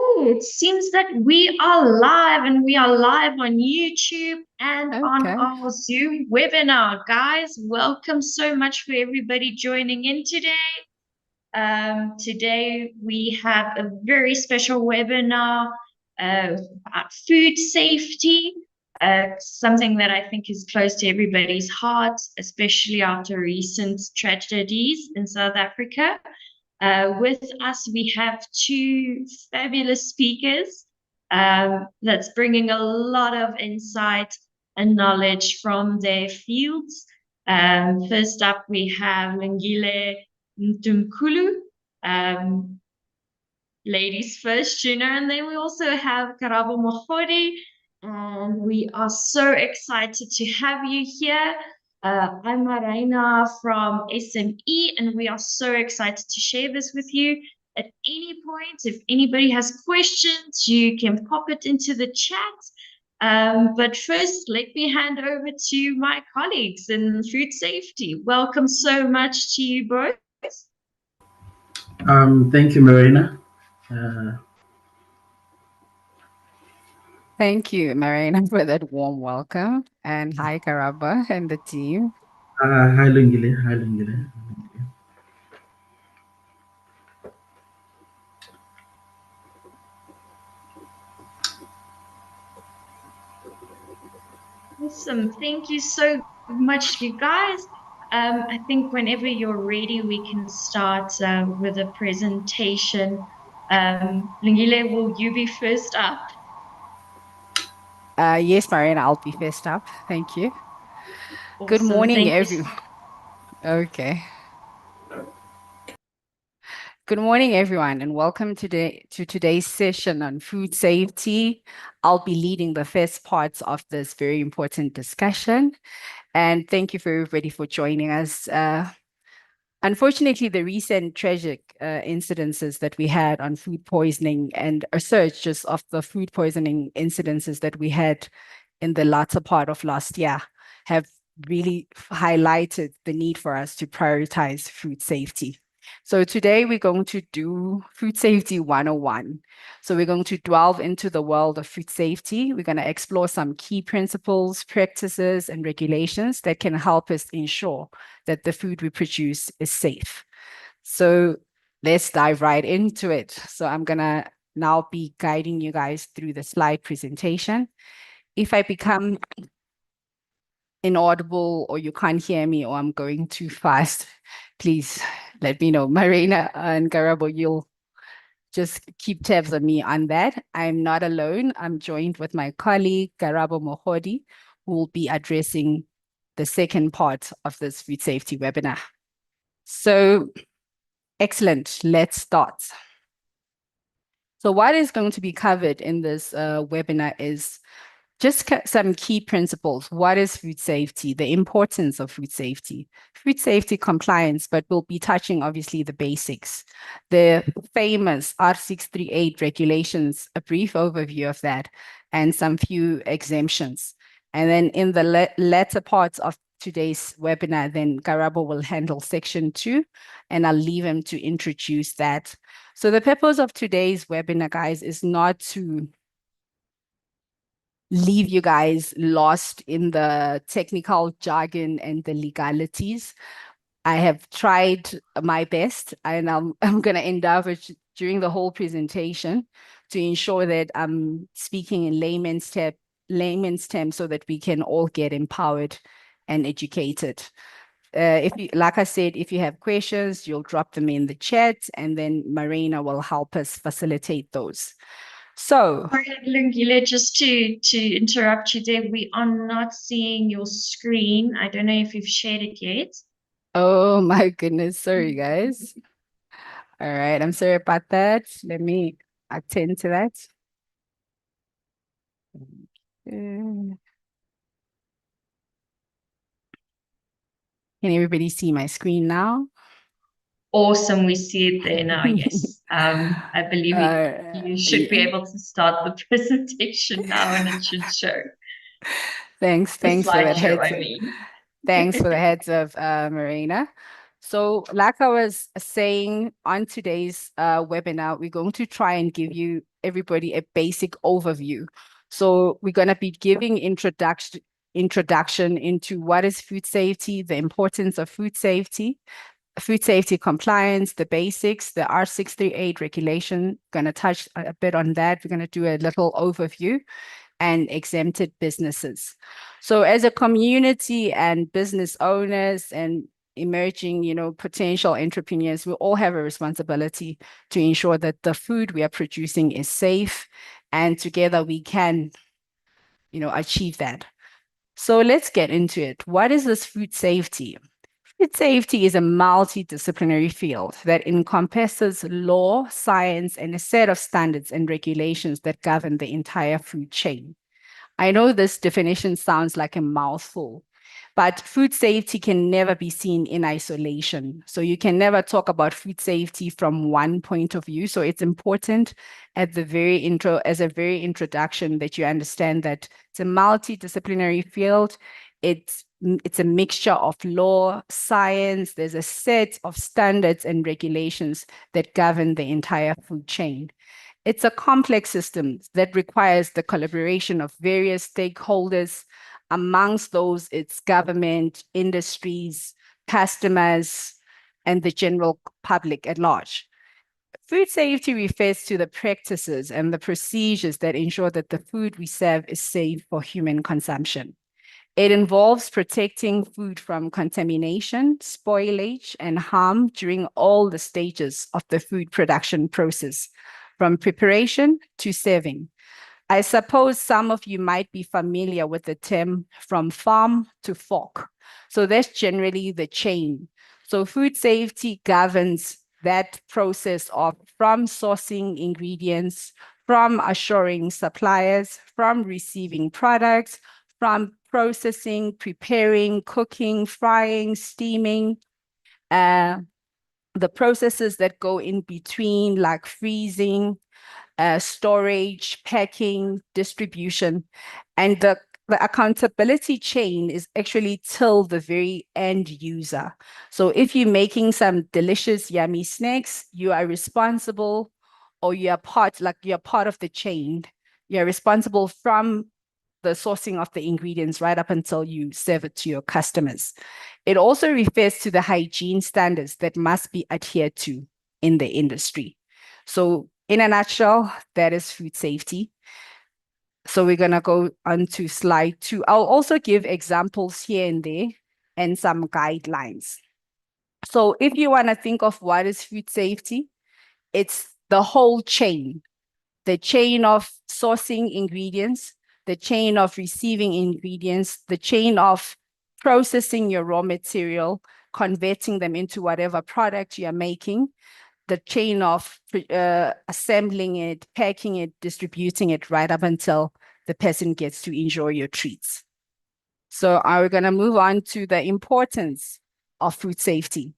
Oh, it seems that we are live and we are live on YouTube and on Okay. our Zoom webinar. Guys, welcome so much for everybody joining in today. Today we have a very special webinar about food safety, something that I think is close to everybody's heart, especially after recent tragedies in South Africa. With us, we have two fabulous speakers that's bringing a lot of insight and knowledge from their fields. First up, we have Lungile Mtunkulu, um, ladies first, and then we also have Karabo Mohori, and we are so excited to have you here. I'm Marina from SME, and we are so excited to share this with you. At any point, if anybody has questions, you can pop it into the chat. But first, let me hand over to my colleagues in food safety. Welcome so much to you both. Thank you, Marina. Uh, Thank you, Marina, for that warm welcome. And hi, Karaba and the team. Hi, Lungile. Hi, Lungile. Awesome. Thank you so much, you guys. I think whenever you're ready, we can start with a presentation. Lungile, will you be first up? Yes, Marina, I'll be first up. Thank you. Good Awesome. morning, Thank you. everyone. Okay. Good morning, everyone, and welcome to today's session on food safety. I'll be leading the first parts of this very important discussion. And thank you for everybody for joining us. Unfortunately, the recent tragic incidences that we had on food poisoning and a surge just of the food poisoning incidences that we had in the latter part of last year have really highlighted the need for us to prioritize food safety. So today we're going to do Food Safety 101. So we're going to delve into the world of food safety. We're going to explore some key principles, practices, and regulations that can help us ensure that the food we produce is safe. So let's dive right into it. So I'm going to now be guiding you guys through the slide presentation. If I become inaudible or you can't hear me or I'm going too fast, please let me know. Marina and Garabo, you'll just keep tabs on me on that. I'm not alone. I'm joined with my colleague, Garabo Mohodi, who will be addressing the second part of this food safety webinar. So excellent, let's start. So what is going to be covered in this webinar is just some key principles. What is food safety? The importance of food safety compliance, but we'll be touching obviously the basics. The famous R638 regulations, a brief overview of that, and some few exemptions. And then in the latter parts of today's webinar, then Garabo will handle section 2, and I'll leave him to introduce that. So the purpose of today's webinar, guys, is not to leave you guys lost in the technical jargon and the legalities. I have tried my best, and I'm going to endeavor during the whole presentation to ensure that I'm speaking in layman's terms so that we can all get empowered and educated. Like I said, if you have questions, you'll drop them in the chat, and then Marina will help us facilitate those. So, Lungile, just to interrupt you there, we are not seeing your screen. I don't know if you've shared it yet. oh my goodness, sorry guys. All right, I'm sorry about that. Let me attend to that. Can everybody see my screen now? Awesome, we see it there now. Yes, I believe you should be able to start the presentation now, and it should show. Thanks for that Slideshow, heads I up. mean. Thanks for the heads up, Marina. So like I was saying on today's webinar, we're going to try and give you everybody a basic overview. So we're going to be giving introduction into what is food safety, the importance of food safety compliance, the basics, the R638 regulation, going to touch a bit on that. We're going to do a little overview and exempted businesses. So as a community and business owners and emerging, potential entrepreneurs, we all have a responsibility to ensure that the food we are producing is safe, and together we can, achieve that. So let's get into it. What is this food safety? Food safety is a multidisciplinary field that encompasses law, science, and a set of standards and regulations that govern the entire food chain. I know this definition sounds like a mouthful, but food safety can never be seen in isolation. So you can never talk about food safety from one point of view. So it's important as a very introduction that you understand that it's a multidisciplinary field. It's a mixture of law, science. There's a set of standards and regulations that govern the entire food chain. It's a complex system that requires the collaboration of various stakeholders. Amongst those, it's government, industries, customers, and the general public at large. Food safety refers to the practices and the procedures that ensure that the food we serve is safe for human consumption. It involves protecting food from contamination, spoilage, and harm during all the stages of the food production process, from preparation to serving. I suppose some of you might be familiar with the term from farm to fork. So that's generally the chain. So food safety governs that process of from sourcing ingredients, from assuring suppliers, from receiving products, from processing, preparing, cooking, frying, steaming, the processes that go in between, like freezing, storage, packing, distribution, and the accountability chain is actually till the very end user. So if you're making some delicious, yummy snacks, you are responsible, or you're part of the chain. You're responsible from the sourcing of the ingredients right up until you serve it to your customers. It also refers to the hygiene standards that must be adhered to in the industry. So in a nutshell, that is food safety. So we're going to go on to slide 2. I'll also give examples here and there and some guidelines. So if you want to think of what is food safety, it's the whole chain, the chain of sourcing ingredients, the chain of receiving ingredients, the chain of processing your raw material, converting them into whatever product you are making, the chain of assembling it, packing it, distributing it right up until the person gets to enjoy your treats. So we're going to move on to the importance of food safety.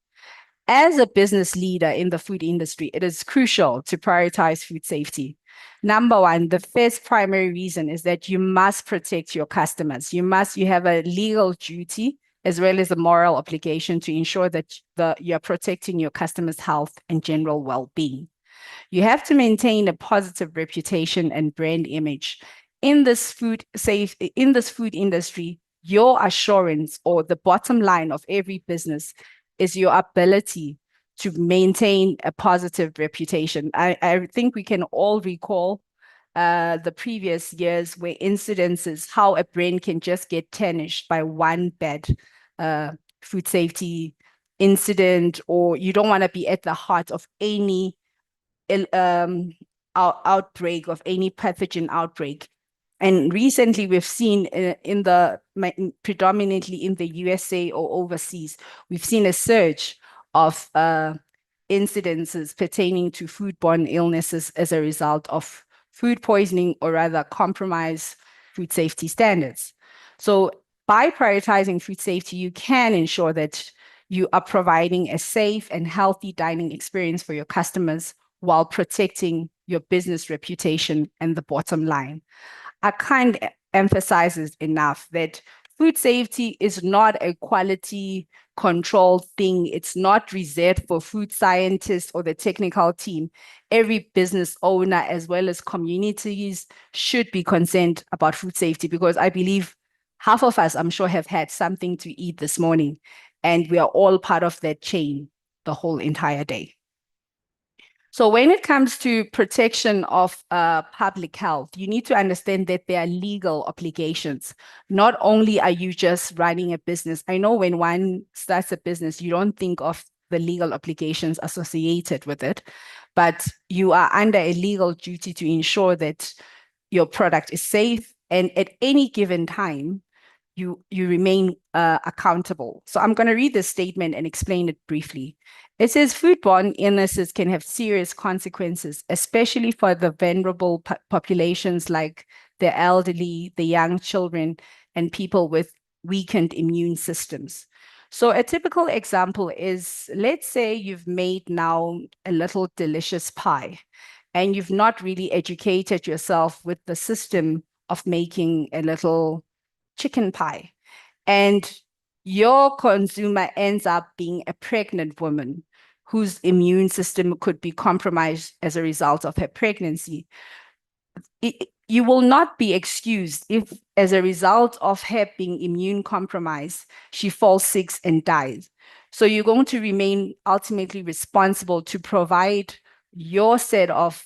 As a business leader in the food industry, it is crucial to prioritize food safety. Number one, the first primary reason is that you must protect your customers. You have a legal duty as well as a moral obligation to ensure that you're protecting your customers' health and general well-being. You have to maintain a positive reputation and brand image. In this food industry, your assurance, or the bottom line of every business, is your ability to maintain a positive reputation. I think we can all recall the previous years where incidences, how a brand can just get tarnished by one bad food safety incident, or you don't want to be at the heart of any outbreak, of any pathogen outbreak. And recently we've seen predominantly in the USA or overseas, we've seen a surge of incidences pertaining to foodborne illnesses as a result of food poisoning, or rather compromised food safety standards. So by prioritizing food safety, you can ensure that you are providing a safe and healthy dining experience for your customers while protecting your business reputation and the bottom line. I can't emphasize it enough that food safety is not a quality control thing. It's not reserved for food scientists or the technical team. Every business owner, as well as communities, should be concerned about food safety, because I believe half of us, I'm sure, have had something to eat this morning, and we are all part of that chain the whole entire day. So when it comes to protection of public health, you need to understand that there are legal obligations. Not only are you just running a business. I know when one starts a business, you don't think of the legal obligations associated with it, but you are under a legal duty to ensure that your product is safe, and at any given time, you remain accountable. So I'm going to read this statement and explain it briefly. It says foodborne illnesses can have serious consequences, especially for the vulnerable populations like the elderly, the young children, and people with weakened immune systems. So a typical example is, let's say you've made now a little delicious pie, and you've not really educated yourself with the system of making a little chicken pie, and your consumer ends up being a pregnant woman whose immune system could be compromised as a result of her pregnancy. You will not be excused if, as a result of her being immune compromised, she falls sick and dies. So you're going to remain ultimately responsible to provide your set of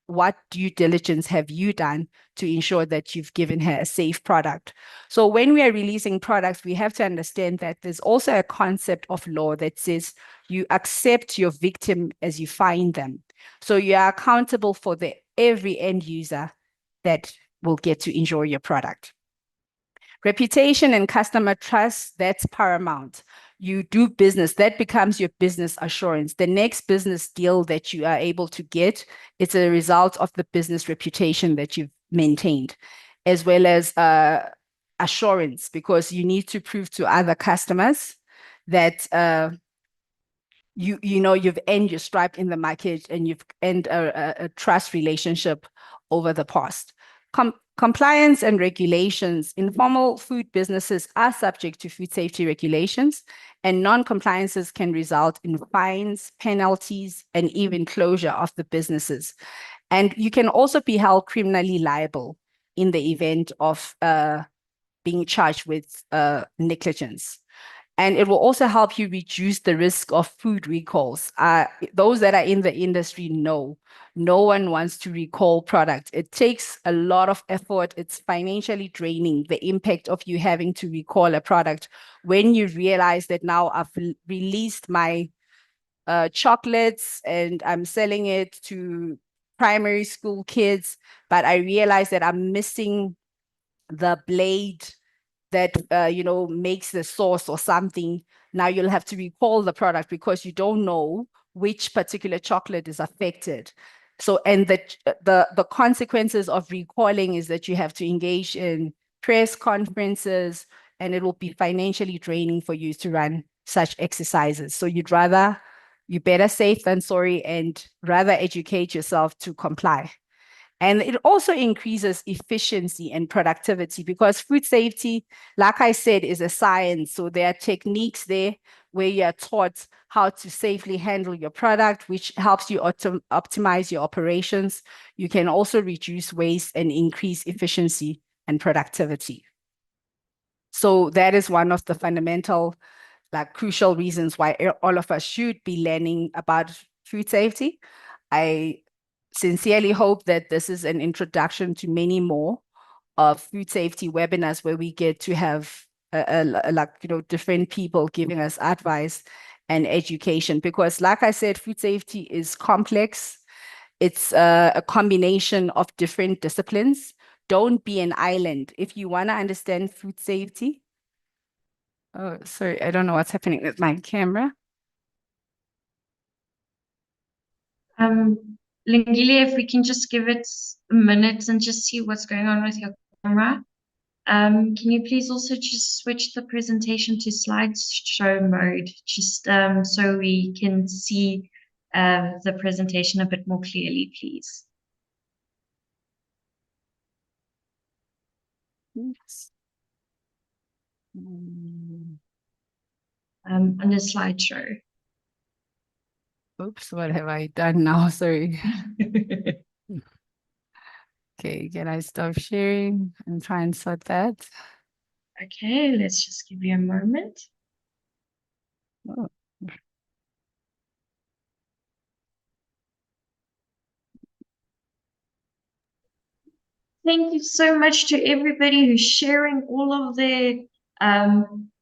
what due diligence have you done to ensure that you've given her a safe product. So when we are releasing products, we have to understand that there's also a concept of law that says you accept your victim as you find them. So you are accountable for every end user that will get to enjoy your product. Reputation and customer trust, that's paramount. You do business, that becomes your business assurance. The next business deal that you are able to get, it's a result of the business reputation that you've maintained, as well as assurance, because you need to prove to other customers that you've earned your stripe in the market, and you've earned a trust relationship over the past. Compliance and regulations. Informal food businesses are subject to food safety regulations, and non-compliances can result in fines, penalties, and even closure of the businesses. And you can also be held criminally liable in the event of being charged with negligence. And it will also help you reduce the risk of food recalls. Those that are in the industry know, no one wants to recall products. It takes a lot of effort. It's financially draining, the impact of you having to recall a product when you realize that now I've released my chocolates and I'm selling it to primary school kids, but I realize that I'm missing the blade that makes the sauce or something. Now you'll have to recall the product because you don't know which particular chocolate is affected. So, and the consequences of recalling is that you have to engage in press conferences, and it will be financially draining for you to run such exercises. So you're better safe than sorry, and rather educate yourself to comply. And it also increases efficiency and productivity, because food safety, like I said, is a science. So there are techniques there where you are taught how to safely handle your product, which helps you optimize your operations. You can also reduce waste and increase efficiency and productivity. So that is one of the fundamental, crucial reasons why all of us should be learning about food safety. I sincerely hope that this is an introduction to many more of food safety webinars where we get to have different people giving us advice and education, because like I said, food safety is complex. It's a combination of different disciplines. Don't be an island. If you want to understand food safety, oh, sorry, I don't know what's happening with my camera. Lingile, if we can just give it a minute and just see what's going on with your camera. Can you please also just switch the presentation to slideshow mode, just so we can see the presentation a bit more clearly, please? Yes. on the slideshow. Oops, what have I done now? Sorry. Okay, can I stop sharing and try and sort that? Okay, let's just give you a moment. Oh. Thank you so much to everybody who's sharing all of their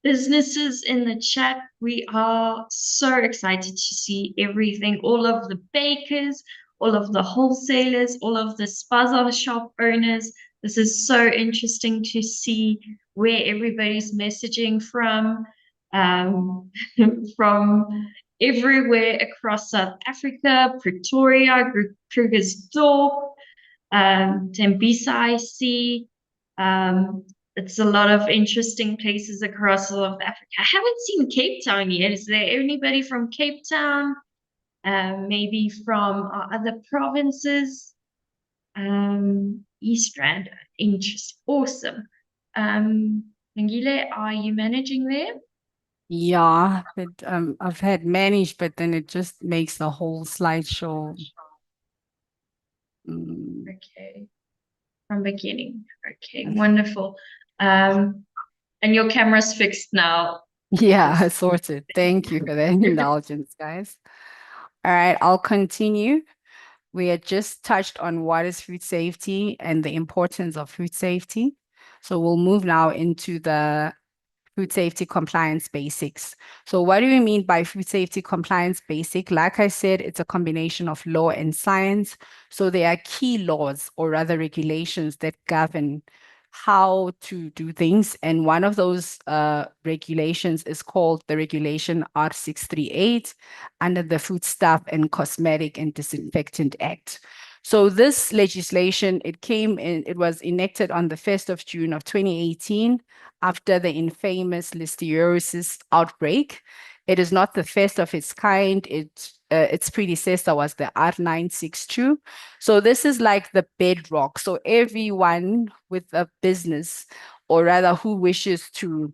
businesses in the chat. We are so excited to see everything, all of the bakers, all of the wholesalers, all of the spaza shop owners. This is so interesting to see where everybody's messaging from, from everywhere across South Africa, Pretoria, Krugersdorp, Tembisa, I see. It's a lot of interesting places across South Africa. I haven't seen Cape Town yet. Is there anybody from Cape Town? Maybe from our other provinces? East Rand, interesting, awesome. Nangile, are you managing there? Yeah, but I've had managed, but then it just makes the whole slideshow. Okay, from beginning. Okay, wonderful. And your camera's fixed now. Yeah, sorted. Thank you for the indulgence, guys. All right, I'll continue. We had just touched on what is food safety and the importance of food safety. So we'll move now into the food safety compliance basics. So what do we mean by food safety compliance basic? Like I said, it's a combination of law and science. So there are key laws, or rather regulations, that govern how to do things. And one of those regulations is called the regulation R638 under the Foodstuff and Cosmetic and Disinfectant Act. So this legislation, it was enacted on the 1st of June of 2018 after the infamous listeriosis outbreak. It is not the first of its kind. Its predecessor was the R962. So this is like the bedrock. So everyone with a business, or rather who wishes to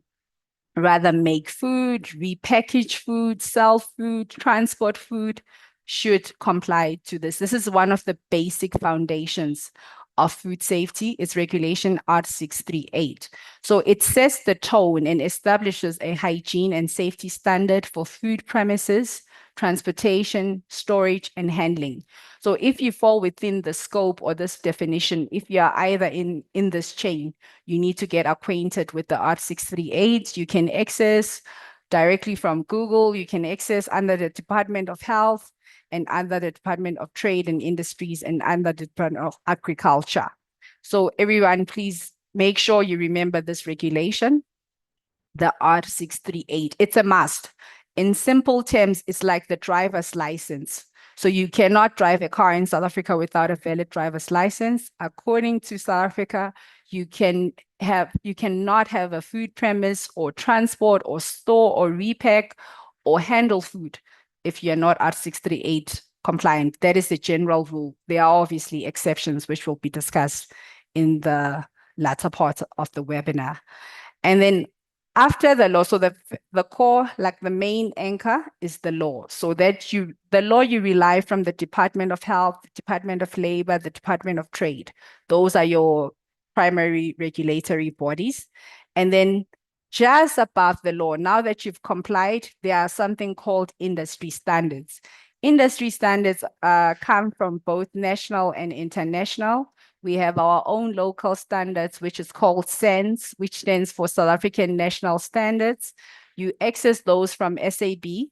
rather make food, repackage food, sell food, transport food, should comply to this. This is one of the basic foundations of food safety. It's regulation R638. So it sets the tone and establishes a hygiene and safety standard for food premises, transportation, storage, and handling. So if you fall within the scope or this definition, if you are either in this chain, you need to get acquainted with the R638. You can access directly from Google. You can access under the Department of Health and under the Department of Trade and Industries and under the Department of Agriculture. So everyone, please make sure you remember this regulation, the R638. It's a must. In simple terms, it's like the driver's license. So you cannot drive a car in South Africa without a valid driver's license. According to South Africa, you cannot have a food premise or transport or store or repack or handle food if you're not R638 compliant. That is the general rule. There are obviously exceptions, which will be discussed in the latter part of the webinar. And then after the law, so the core, like the main anchor, is the law. So that the law you rely from the Department of Health, the Department of Labor, the Department of Trade. Those are your primary regulatory bodies. And then just above the law, now that you've complied, there are something called industry standards. Industry standards come from both national and international. We have our own local standards, which is called SANS, which stands for South African National Standards. You access those from SABS,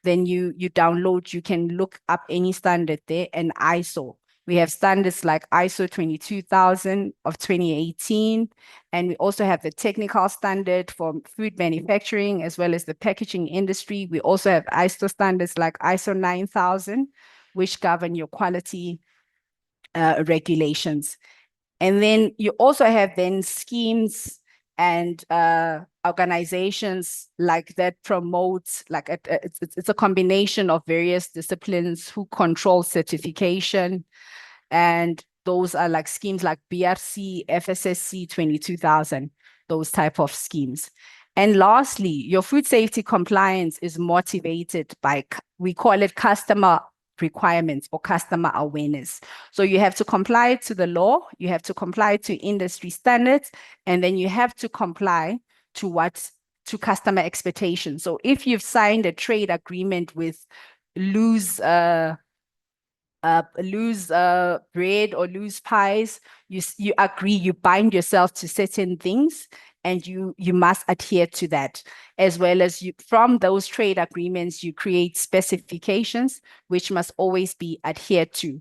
then you download, you can look up any standard there, and ISO. We have standards like ISO 22000 of 2018, and we also have the technical standard for food manufacturing as well as the packaging industry. We also have ISO standards like ISO 9000, which govern your quality regulations. And then you also have then schemes and organizations like that promote, like it's a combination of various disciplines who control certification. And those are like schemes like BRC, FSSC 22000. those type of schemes. And lastly, your food safety compliance is motivated by, we call it customer requirements or customer awareness. So you have to comply to the law, you have to comply to industry standards, and then you have to comply to customer expectations. So if you've signed a trade agreement with loose bread or loose pies, you agree, you bind yourself to certain things, and you must adhere to that. As well as from those trade agreements, you create specifications which must always be adhered to.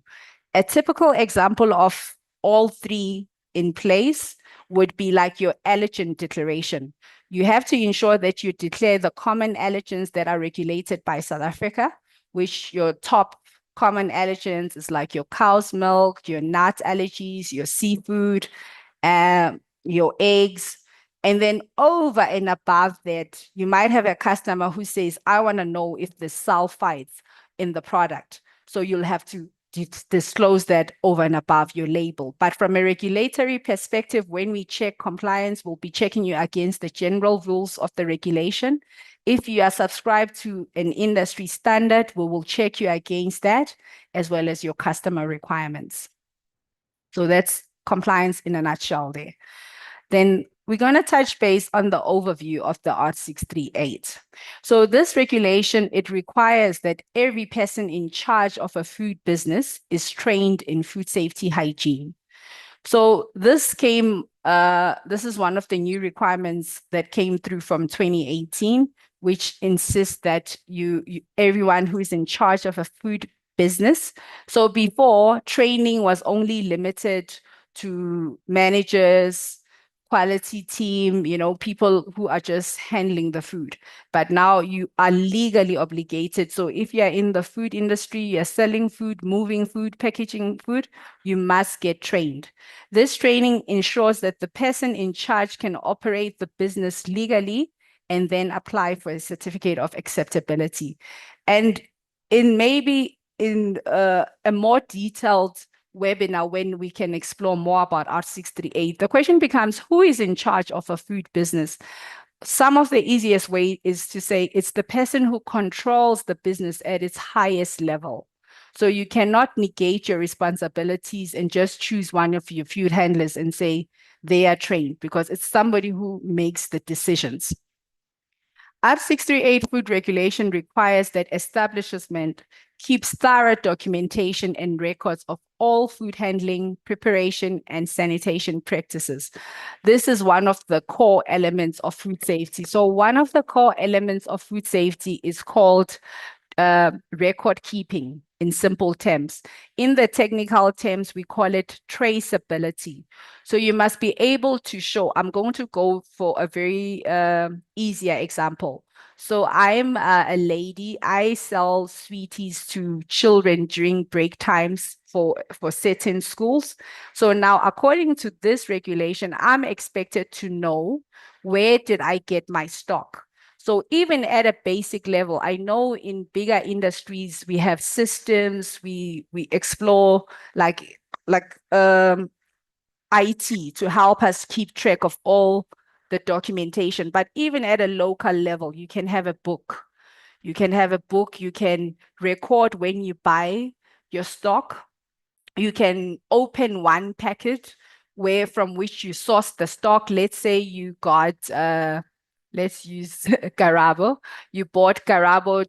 A typical example of all three in place would be like your allergen declaration. You have to ensure that you declare the common allergens that are regulated by South Africa, which your top common allergens is like your cow's milk, your nut allergies, your seafood, your eggs. And then over and above that, you might have a customer who says, I want to know if there's sulfites in the product. So you'll have to disclose that over and above your label. But from a regulatory perspective, when we check compliance, we'll be checking you against the general rules of the regulation. If you are subscribed to an industry standard, we will check you against that, as well as your customer requirements. So that's compliance in a nutshell there. Then we're going to touch base on the overview of the Art 638. So this regulation, it requires that every person in charge of a food business is trained in food safety hygiene. So this is one of the new requirements that came through from 2018, which insists that everyone who is in charge of a food business. So before, training was only limited to managers, quality team, people who are just handling the food. But now you are legally obligated. So if you're in the food industry, you're selling food, moving food, packaging food, you must get trained. This training ensures that the person in charge can operate the business legally and then apply for a certificate of acceptability. And in a more detailed webinar, when we can explore more about Art 638, the question becomes, who is in charge of a food business? Some of the easiest way is to say it's the person who controls the business at its highest level. So you cannot negate your responsibilities and just choose one of your food handlers and say they are trained, because it's somebody who makes the decisions. Art 638 food regulation requires that establishment keeps thorough documentation and records of all food handling, preparation, and sanitation practices. This is one of the core elements of food safety. So one of the core elements of food safety is called record keeping, in simple terms. In the technical terms, we call it traceability. So you must be able to show, I'm going to go for a very easier example. So I'm a lady, I sell sweeties to children during break times for certain schools. So now, according to this regulation, I'm expected to know, where did I get my stock? So even at a basic level, I know in bigger industries, we have systems, we explore like IT to help us keep track of all the documentation. But even at a local level, you can have a book. You can record when you buy your stock. You can open one packet from which you source the stock. Let's say you got, let's use Garabo. You bought Garabo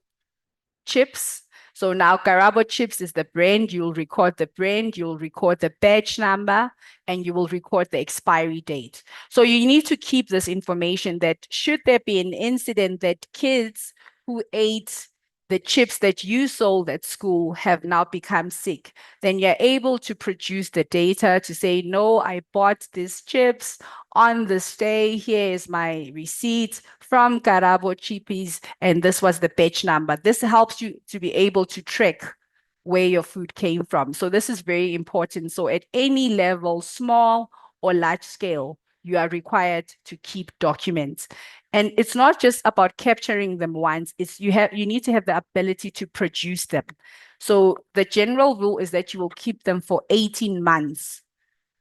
chips. So now Garabo chips is the brand. You'll record the brand, you'll record the batch number, and you will record the expiry date. So you need to keep this information, that should there be an incident that kids who ate the chips that you sold at school have now become sick, then you're able to produce the data to say, no, I bought these chips on this day. Here is my receipt from Garabo Chippies, and this was the batch number. This helps you to be able to track where your food came from. So this is very important. So at any level, small or large scale, you are required to keep documents. And it's not just about capturing them once, you need to have the ability to produce them. So the general rule is that you will keep them for 18 months.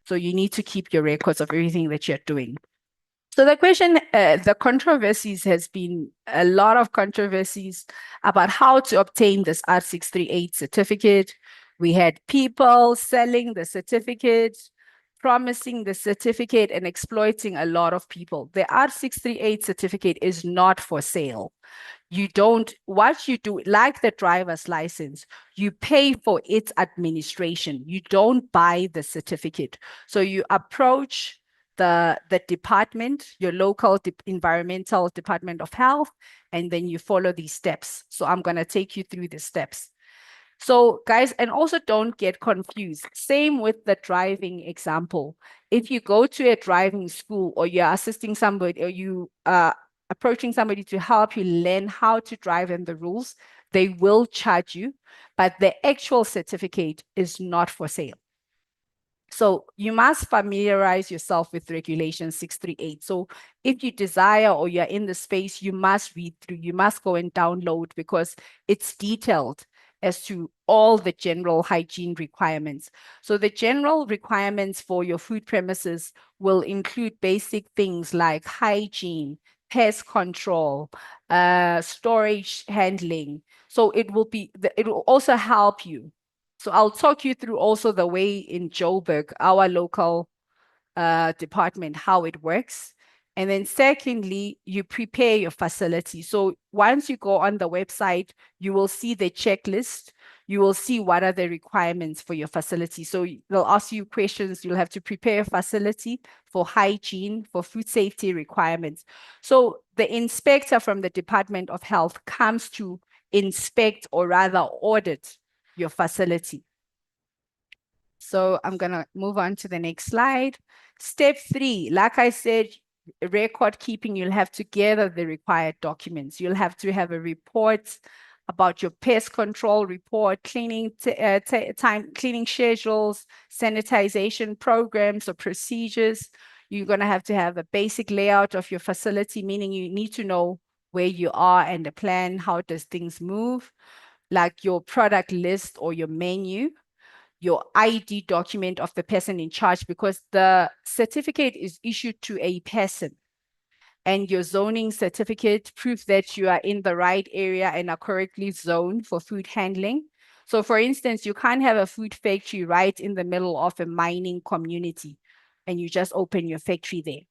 So you need to keep your records of everything that you're doing. So the question, the controversies has been a lot of controversies about how to obtain this R638 certificate. We had people selling the certificate, promising the certificate and exploiting a lot of people. The R638 certificate is not for sale. You don't, what you do, like the driver's license, you pay for its administration. You don't buy the certificate. So you approach the department, your local environmental department of health, and then you follow these steps. So I'm going to take you through the steps. So guys, and also don't get confused. Same with the driving example. If you go to a driving school or you're assisting somebody or you are approaching somebody to help you learn how to drive and the rules, they will charge you, but the actual certificate is not for sale. So you must familiarize yourself with Regulation 638. So if you desire or you're in the space, you must read through, you must go and download because it's detailed as to all the general hygiene requirements. So the general requirements for your food premises will include basic things like hygiene, pest control, storage handling. So it will also help you. So I'll talk you through also the way in Joburg, our local department, how it works. And then secondly, you prepare your facility. So once you go on the website, you will see the checklist. You will see what are the requirements for your facility. So they'll ask you questions. You'll have to prepare a facility for hygiene, for food safety requirements. So the inspector from the Department of Health comes to inspect or rather audit your facility. So I'm going to move on to the next slide. Step 3, like I said, record keeping, you'll have to gather the required documents. You'll have to have a report about your pest control report, cleaning cleaning schedules, sanitization programs or procedures. You're going to have a basic layout of your facility, meaning you need to know where you are and the plan, how does things move, like your product list or your menu, your ID document of the person in charge, because the certificate is issued to a person, and your zoning certificate, proof that you are in the right area and are correctly zoned for food handling. So for instance, you can't have a food factory right in the middle of a mining community and you just open your factory there.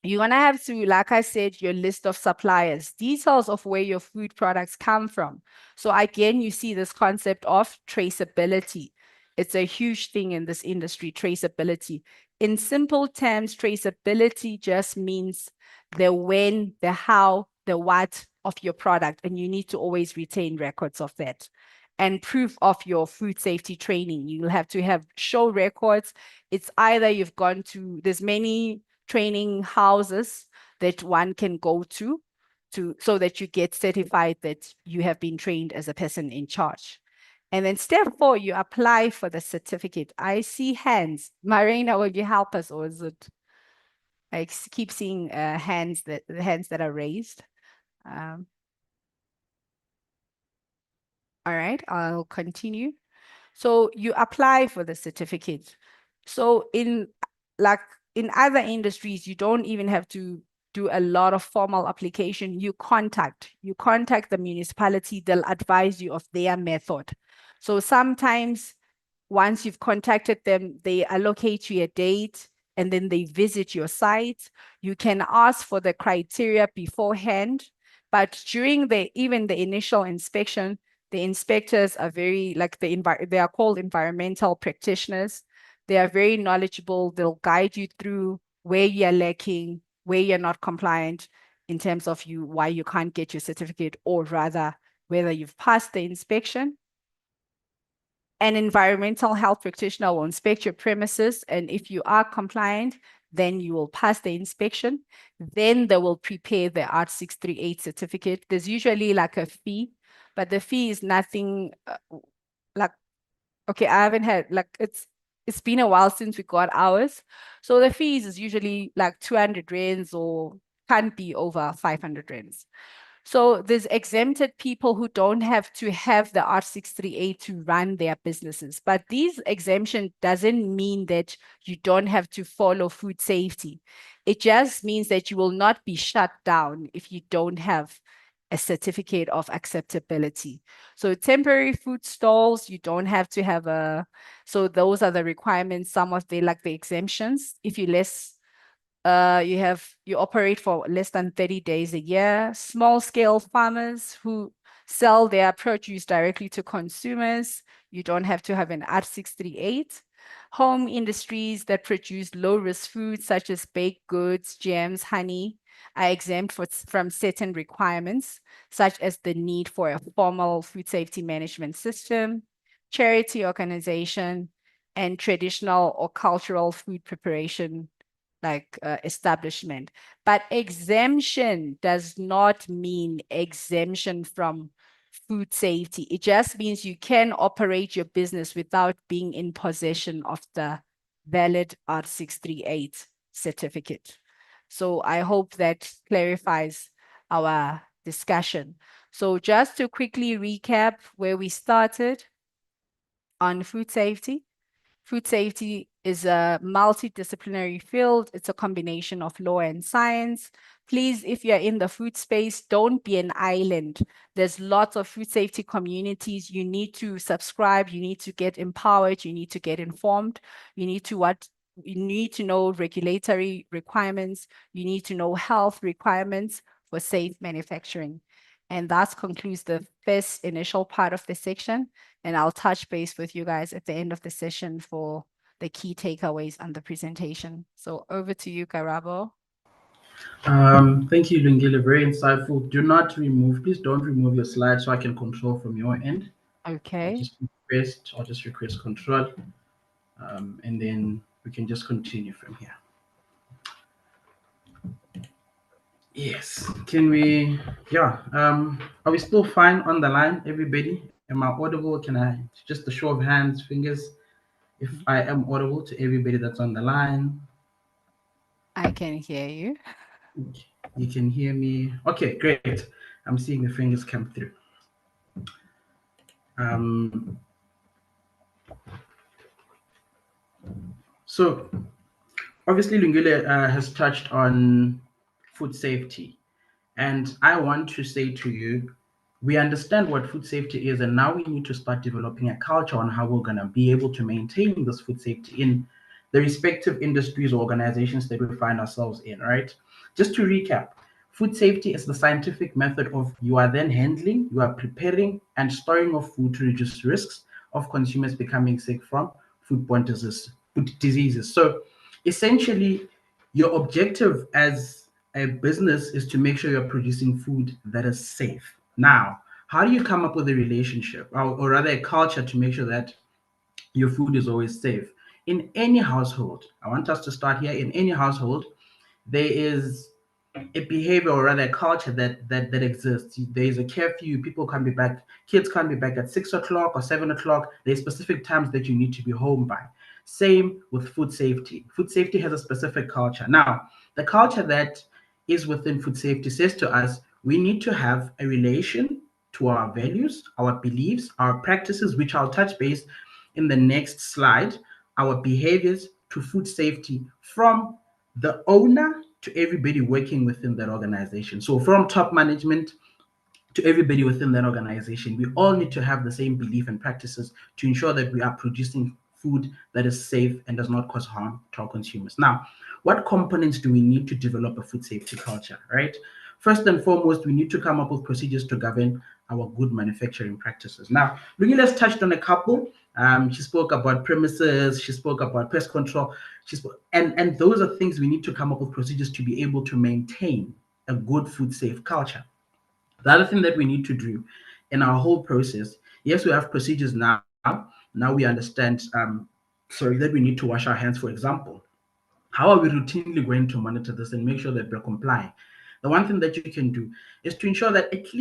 You're going to have to, like I said, your list of suppliers, details of where your food products come from. So again, you see this concept of traceability. It's a huge thing in this industry, traceability. In simple terms, traceability just means the when, the how, the what of your product, and you need to always retain records of that. And proof of your food safety training. You'll have to show records. It's either you've gone to, there's many training houses that one can go to so that you get certified that you have been trained as a person in charge. And then step 4, you apply for the certificate. I see hands. Marina, will you help us, or is it? I keep seeing the hands that are raised. All right, I'll continue. So you apply for the certificate. So in other industries, you don't even have to do a lot of formal application. You contact the municipality, they'll advise you of their method. So sometimes once you've contacted them, they allocate you a date and then they visit your site. You can ask for the criteria beforehand, but during even the initial inspection, the inspectors are very, they are called environmental practitioners. They are very knowledgeable. They'll guide you through where you're lacking, where you're not compliant in terms of why you can't get your certificate, or rather whether you've passed the inspection. An environmental health practitioner will inspect your premises, and if you are compliant, then you will pass the inspection. Then they will prepare the R638 certificate. There's usually like a fee, but the fee is nothing okay, I haven't had, it's been a while since we got ours. So the fees is usually like 200 rands or can't be over 500 rands. So there's exempted people who don't have to have the R638 to run their businesses. But these exemption doesn't mean that you don't have to follow food safety. It just means that you will not be shut down if you don't have a certificate of acceptability. So temporary food stalls, you don't have to have so those are the requirements, some of the exemptions. If you you operate for less than 30 days a year. Small scale farmers who sell their produce directly to consumers, you don't have to have an R638. Home industries that produce low risk foods such as baked goods, jams, honey are exempt from certain requirements, such as the need for a formal food safety management system, charity organization, and traditional or cultural food preparation establishment. But exemption does not mean exemption from food safety. It just means you can operate your business without being in possession of the valid R638 certificate. So I hope that clarifies our discussion. So just to quickly recap where we started on food safety. Food safety is a multidisciplinary field. It's a combination of law and science. Please, if you're in the food space, don't be an island. There's lots of food safety communities. You need to subscribe. You need to get empowered. You need to get informed. You need to know regulatory requirements. You need to know health requirements for safe manufacturing. And that concludes the first initial part of the section. And I'll touch base with you guys at the end of the session for the key takeaways on the presentation. So over to you, Karabo. Thank you, Lungile. Very insightful. Please don't remove your slide so I can control from your end. Okay. I'll just request control, and then we can just continue from here. Yes. Can we? Yeah. Are we still fine on the line, everybody? Am I audible? Can I just a show of hands, fingers, if I am audible to everybody that's on the line? I can hear you. You can hear me. Okay, great. I'm seeing the fingers come through. So obviously Lungile has touched on food safety, and I want to say to you, we understand what food safety is, and now we need to start developing a culture on how we're going to be able to maintain this food safety in the respective industries or organizations that we find ourselves in, right? Just to recap, food safety is the scientific method of you are then handling, you are preparing and storing of food to reduce risks of consumers becoming sick from foodborne diseases. So essentially, your objective as a business is to make sure you're producing food that is safe. Now, how do you come up with a relationship or rather a culture to make sure that your food is always safe? In any household, I want us to start here. In any household, there is a behavior or rather a culture that exists. There is a curfew. People can't be back. Kids can't be back at 6 o'clock or 7 o'clock. There's specific times that you need to be home by. Same with food safety. Food safety has a specific culture. Now, the culture that is within food safety says to us, we need to have a relation to our values, our beliefs, our practices, which I'll touch base in the next slide, our behaviors to food safety from the owner to everybody working within that organization. So from top management to everybody within that organization, we all need to have the same belief and practices to ensure that we are producing food that is safe and does not cause harm to our consumers. Now, what components do we need to develop a food safety culture, right? First and foremost, we need to come up with procedures to govern our good manufacturing practices. Now, Lugila's touched on a couple. She spoke about premises, she spoke about pest control, and those are things we need to come up with procedures to be able to maintain a good food safe culture. The other thing that we need to do in our whole process, yes, we have procedures now. Now we understand, that we need to wash our hands, for example. How are we routinely going to monitor this and make sure that we're complying? The one thing that you can do is to ensure that at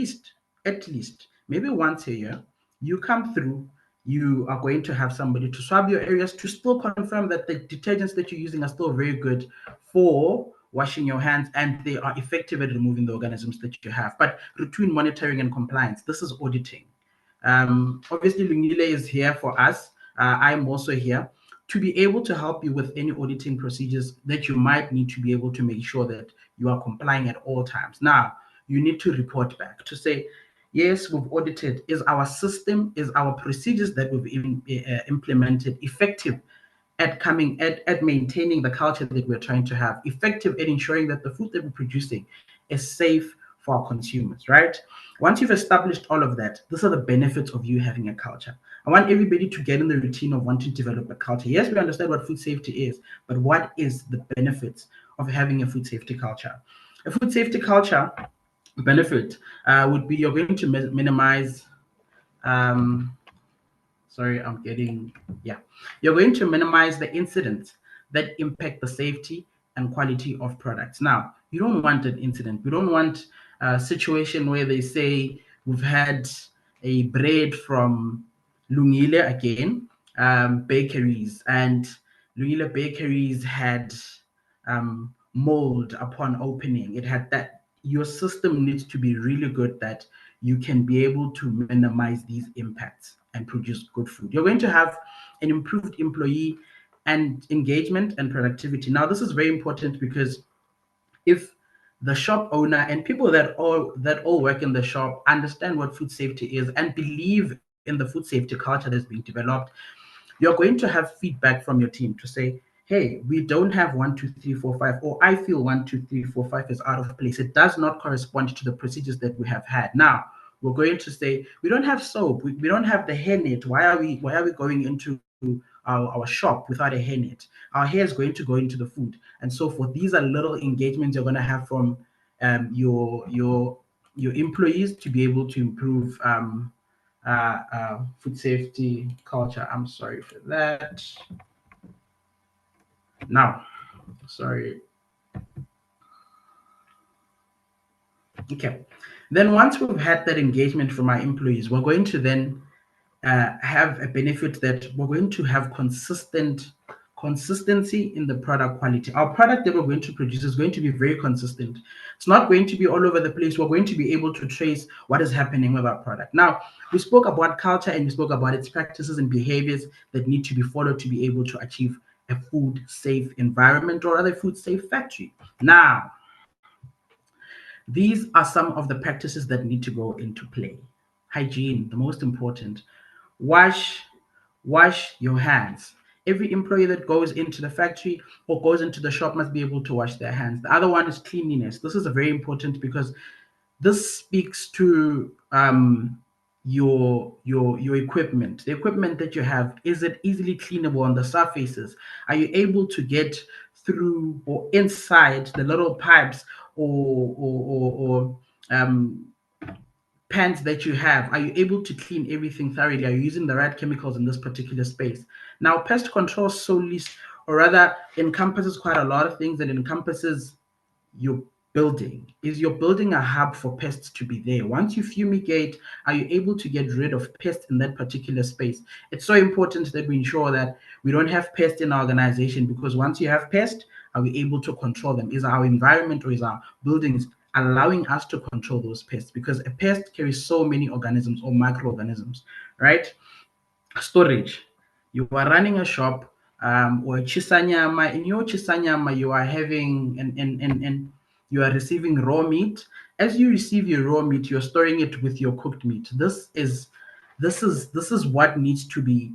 least, maybe once a year, you come through, you are going to have somebody to swab your areas to still confirm that the detergents that you're using are still very good for washing your hands, and they are effective at removing the organisms that you have. But routine monitoring and compliance, this is auditing. Obviously, Lungile is here for us. I'm also here to be able to help you with any auditing procedures that you might need to be able to make sure that you are complying at all times. Now, you need to report back to say, yes, we've audited. Is our system, is our procedures that we've implemented effective at maintaining the culture that we're trying to have, effective at ensuring that the food that we're producing is safe for our consumers, right? Once you've established all of that, these are the benefits of you having a culture. I want everybody to get in the routine of wanting to develop a culture. Yes, we understand what food safety is, but what is the benefits of having a food safety culture? A food safety culture benefit would be you're going to minimize you're going to minimize the incidents that impact the safety and quality of products. Now, you don't want an incident. We don't want a situation where they say we've had a bread from Lungile again, bakeries, and Lungile bakeries had mold upon opening. It had that. Your system needs to be really good that you can be able to minimize these impacts and produce good food. You're going to have an improved employee and engagement and productivity. Now, this is very important because if the shop owner and people that all work in the shop understand what food safety is and believe in the food safety culture that's being developed, you're going to have feedback from your team to say, hey, we don't have 1, 2, 3, 4, 5, or I feel 1, 2, 3, 4, 5 is out of place. It does not correspond to the procedures that we have had. Now, we're going to say, we don't have soap, we don't have the hair net. Why are we going into our shop without a hair net? Our hair is going to go into the food and so forth. These are little engagements you're going to have from your employees to be able to improve food safety culture. I'm sorry for that. Now, sorry. Okay. Then once we've had that engagement from our employees, we're going to then have a benefit that we're going to have consistency in the product quality. Our product that we're going to produce is going to be very consistent. It's not going to be all over the place. We're going to be able to trace what is happening with our product. Now, we spoke about culture and we spoke about its practices and behaviors that need to be followed to be able to achieve a food safe environment or other food safe factory. Now, these are some of the practices that need to go into play. Hygiene, the most important. Wash your hands. Every employee that goes into the factory or goes into the shop must be able to wash their hands. The other one is cleanliness. This is very important because this speaks to your equipment. The equipment that you have, is it easily cleanable on the surfaces? Are you able to get through or inside the little pipes or pans that you have? Are you able to clean everything thoroughly? Are you using the right chemicals in this particular space? Now, pest control solely, or rather, encompasses quite a lot of things, and encompasses your building. Is your building a hub for pests to be there? Once you fumigate, are you able to get rid of pests in that particular space? It's so important that we ensure that we don't have pests in our organization, because once you have pests, are we able to control them? Is our environment or is our buildings allowing us to control those pests? Because a pest carries so many organisms or microorganisms, right? Storage. You are running a shop or chisanyama. In your chisanyama, you are having and you are receiving raw meat. As you receive your raw meat, you're storing it with your cooked meat. This is what needs to be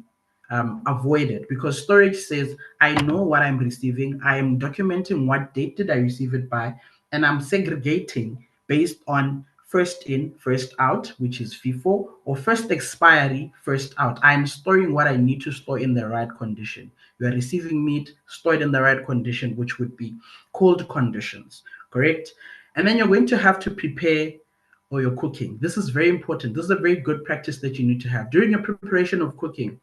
avoided, because storage says, I know what I'm receiving, I am documenting what date did I receive it by, and I'm segregating based on first in, first out, which is FIFO, or first expiry, first out. I'm storing what I need to store in the right condition. You are receiving meat stored in the right condition, which would be cold conditions, correct? And then you're going to have to prepare or your cooking. This is very important. This is a very good practice that you need to have during your preparation of cooking.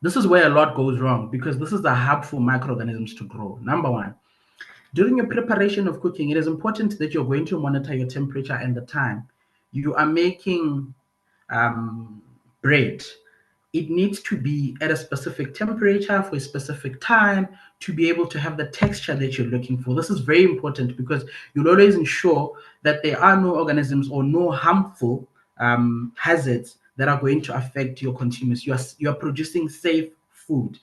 This is where a lot goes wrong, because this is the hub for microorganisms to grow. Number one, during your preparation of cooking, it is important that you're going to monitor your temperature and the time. You are making bread. it needs to be at a specific temperature for a specific time to be able to have the texture that you're looking for. This is very important because you'll always ensure that there are no organisms or no harmful hazards that are going to affect your consumers. You are producing safe food.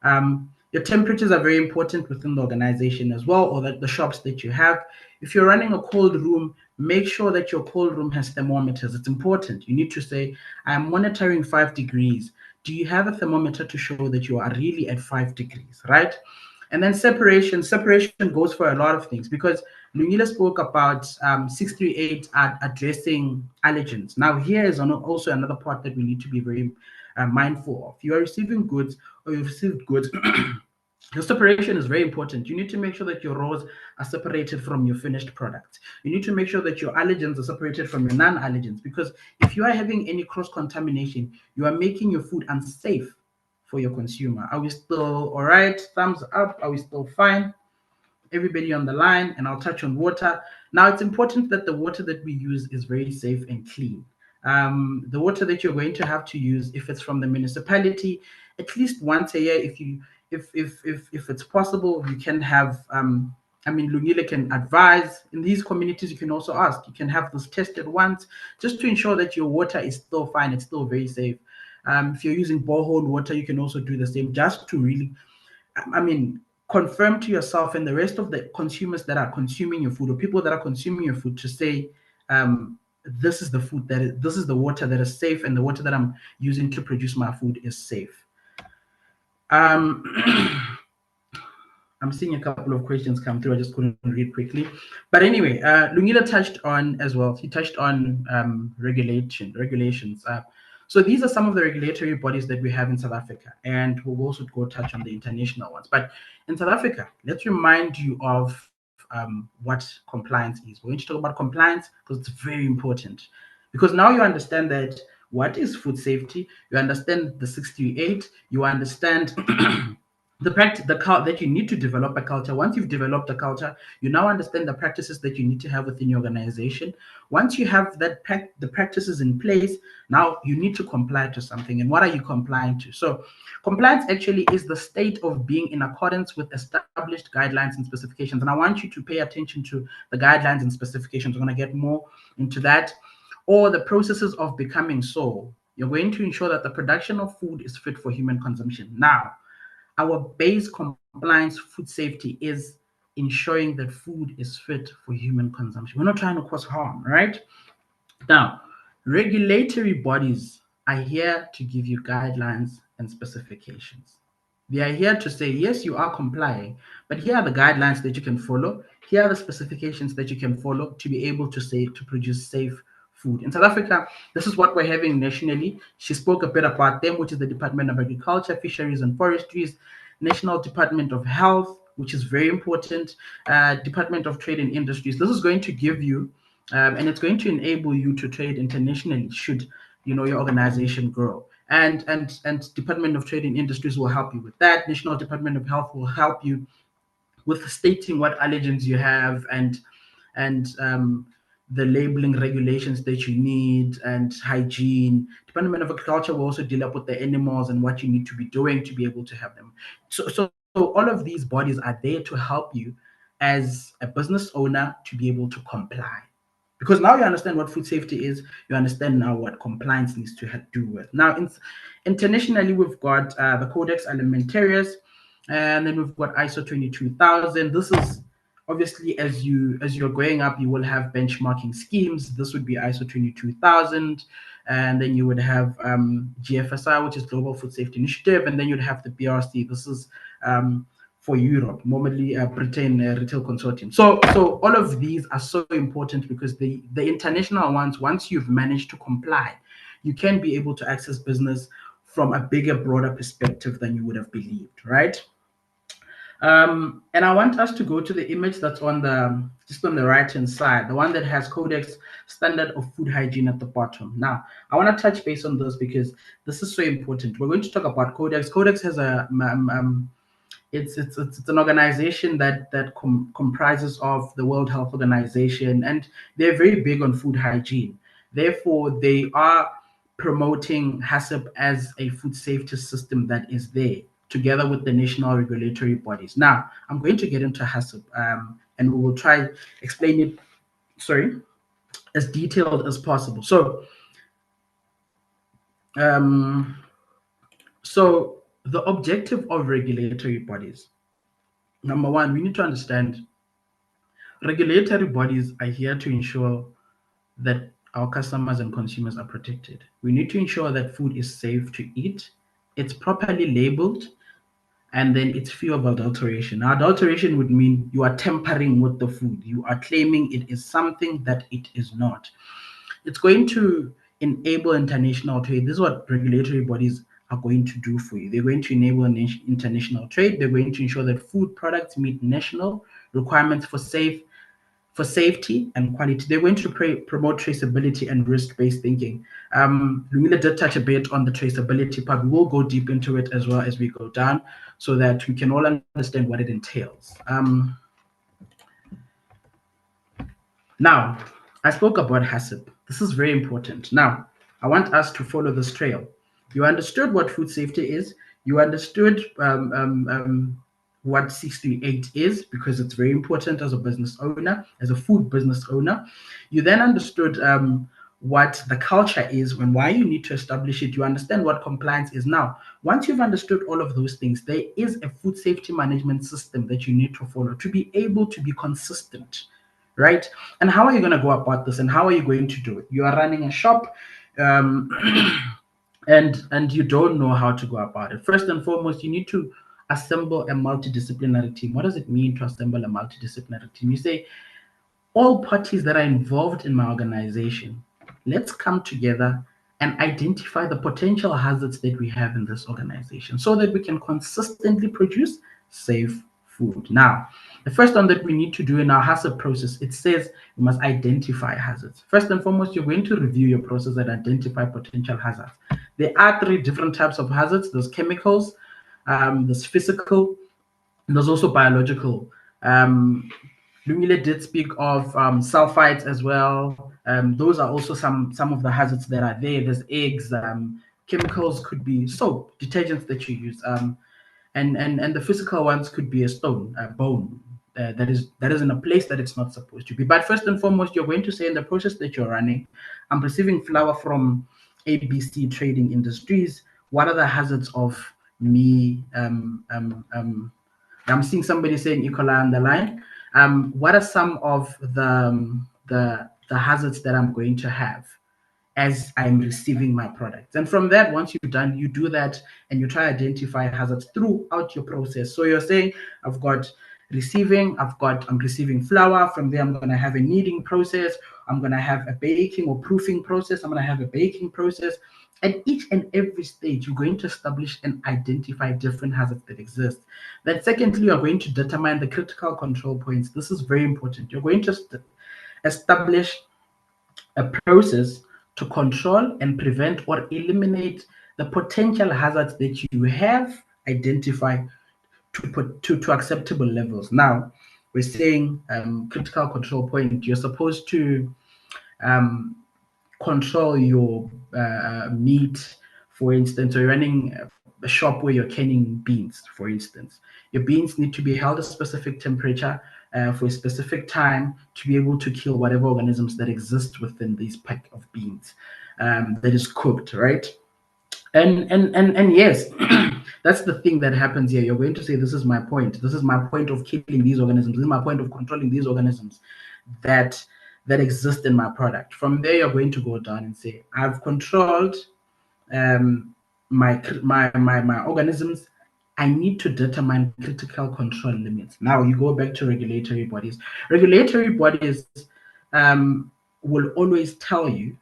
Your temperatures are very important within the organization as well, or the shops that you have. If you're running a cold room, make sure that your cold room has thermometers. It's important. You need to say, I'm monitoring 5 degrees. Do you have a thermometer to show that you are really at 5 degrees, right? And then separation. Separation goes for a lot of things because Lungile spoke about 638 addressing allergens. Now, here is also another part that we need to be very mindful of. You are receiving goods or you've received goods. Your separation is very important. You need to make sure that your raws are separated from your finished products. You need to make sure that your allergens are separated from your non-allergens, because if you are having any cross-contamination, you are making your food unsafe for your consumer. Are we still all right? Thumbs up. Are we still fine? Everybody on the line, and I'll touch on water. Now, it's important that the water that we use is very safe and clean. The water that you're going to have to use, if it's from the municipality, at least once a year, if it's possible, you can have. I mean, Lungile can advise in these communities. You can also ask. You can have this tested once, just to ensure that your water is still fine. It's still very safe. If you're using borehole water, you can also do the same, just to really, I mean, confirm to yourself and the rest of the consumers that are consuming your food, or people that are consuming your food, to say, this is the food this is the water that is safe, and the water that I'm using to produce my food is safe. I'm seeing a couple of questions come through. I just couldn't read quickly. But anyway, Lungile touched on as well. He touched on regulations. So these are some of the regulatory bodies that we have in South Africa, and we'll also go touch on the international ones. But in South Africa, let's remind you of what compliance is. We're going to talk about compliance because it's very important. Because now you understand that what is food safety, you understand the 638, you understand that you need to develop a culture. Once you've developed a culture, you now understand the practices that you need to have within your organization. Once you have the practices in place, now you need to comply to something. And what are you complying to? So compliance actually is the state of being in accordance with established guidelines and specifications. And I want you to pay attention to the guidelines and specifications. We're going to get more into that. Or the processes of becoming so. You're going to ensure that the production of food is fit for human consumption. Now, our base compliance food safety is ensuring that food is fit for human consumption. We're not trying to cause harm, right? Now, regulatory bodies are here to give you guidelines and specifications. They are here to say, yes, you are complying, but here are the guidelines that you can follow. Here are the specifications that you can follow to be able to produce safe food. In South Africa, this is what we're having nationally. She spoke a bit about them, which is the Department of Agriculture, Fisheries and Forestries, National Department of Health, which is very important, Department of Trade and Industries. This is going to give you, and it's going to enable you to trade internationally should your organization grow. And Department of Trade and Industries will help you with that. National Department of Health will help you with stating what allergens you have and the labeling regulations that you need and hygiene. Department of Agriculture will also deal up with the animals and what you need to be doing to be able to have them. So all of these bodies are there to help you as a business owner to be able to comply. Because now you understand what food safety is, you understand now what compliance needs to do with. Now, internationally, we've got the Codex Alimentarius, and then we've got ISO 22000. This is obviously as you're growing up, you will have benchmarking schemes. This would be ISO 22000, and then you would have GFSI, which is Global Food Safety Initiative, and then you'd have the BRC. This is for Europe, normally Britain Retail Consortium. So all of these are so important because the international ones, once you've managed to comply, you can be able to access business from a bigger, broader perspective than you would have believed, right? And I want us to go to the image that's on the right-hand side, the one that has Codex Standard of Food Hygiene at the bottom. Now, I want to touch base on this because this is so important. We're going to talk about Codex. Codex has a it's an organization that comprises of the World Health Organization, and they're very big on food hygiene. Therefore, they are promoting HACCP as a food safety system that is there together with the national regulatory bodies. Now, I'm going to get into HACCP, and we will try explain it, as detailed as possible. So the objective of regulatory bodies, number one, we need to understand regulatory bodies are here to ensure that our customers and consumers are protected. We need to ensure that food is safe to eat, it's properly labeled, and then it's free of adulteration. Now, adulteration would mean you are tampering with the food. You are claiming it is something that it is not. It's going to enable international trade. This is what regulatory bodies are going to do for you. They're going to enable international trade. They're going to ensure that food products meet national requirements for safety and quality. They're going to promote traceability and risk-based thinking. Lumila did touch a bit on the traceability part. We will go deep into it as well as we go down so that we can all understand what it entails. Now, I spoke about HACCP. This is very important. Now, I want us to follow this trail. You understood what food safety is. You understood what 638 is, because it's very important as a business owner, as a food business owner. You then understood what the culture is and why you need to establish it. You understand what compliance is. Now, once you've understood all of those things, there is a food safety management system that you need to follow to be able to be consistent, right? And how are you going to go about this, and how are you going to do it? You are running a shop, and you don't know how to go about it. First and foremost, you need to assemble a multidisciplinary team. What does it mean to assemble a multidisciplinary team? You say, all parties that are involved in my organization, let's come together and identify the potential hazards that we have in this organization so that we can consistently produce safe food. Now, the first one that we need to do in our hazard process, it says we must identify hazards. First and foremost, you're going to review your process and identify potential hazards. There are 3 different types of hazards. There's chemicals, there's physical, and there's also biological. Lumile did speak of sulfites as well. Those are also some of the hazards that are there. There's eggs, chemicals could be soap, detergents that you use, and the physical ones could be a stone, a bone that is in a place that it's not supposed to be. But first and foremost, you're going to say in the process that you're running, I'm receiving flour from ABC Trading Industries. What are the hazards of me? I'm seeing somebody saying E. coli on the line. What are some of the hazards that I'm going to have as I'm receiving my products? And from that, once you've done, you do that and you try to identify hazards throughout your process. So you're saying, I'm receiving flour. From there, I'm going to have a kneading process. I'm going to have a baking or proofing process. I'm going to have a baking process. At each and every stage, you're going to establish and identify different hazards that exist. Then secondly, you're going to determine the critical control points. This is very important. You're going to establish a process to control and prevent or eliminate the potential hazards that you have identified to acceptable levels. Now, we're saying critical control point. You're supposed to control your meat, for instance. So you're running a shop where you're canning beans, for instance. Your beans need to be held at a specific temperature for a specific time to be able to kill whatever organisms that exist within this pack of beans that is cooked, right? And yes, that's the thing that happens here. You're going to say, this is my point. This is my point of killing these organisms. This is my point of controlling these organisms that exist in my product. From there, you're going to go down and say, I've controlled my organisms. I need to determine critical control limits. Now you go back to regulatory bodies. Regulatory bodies will always tell you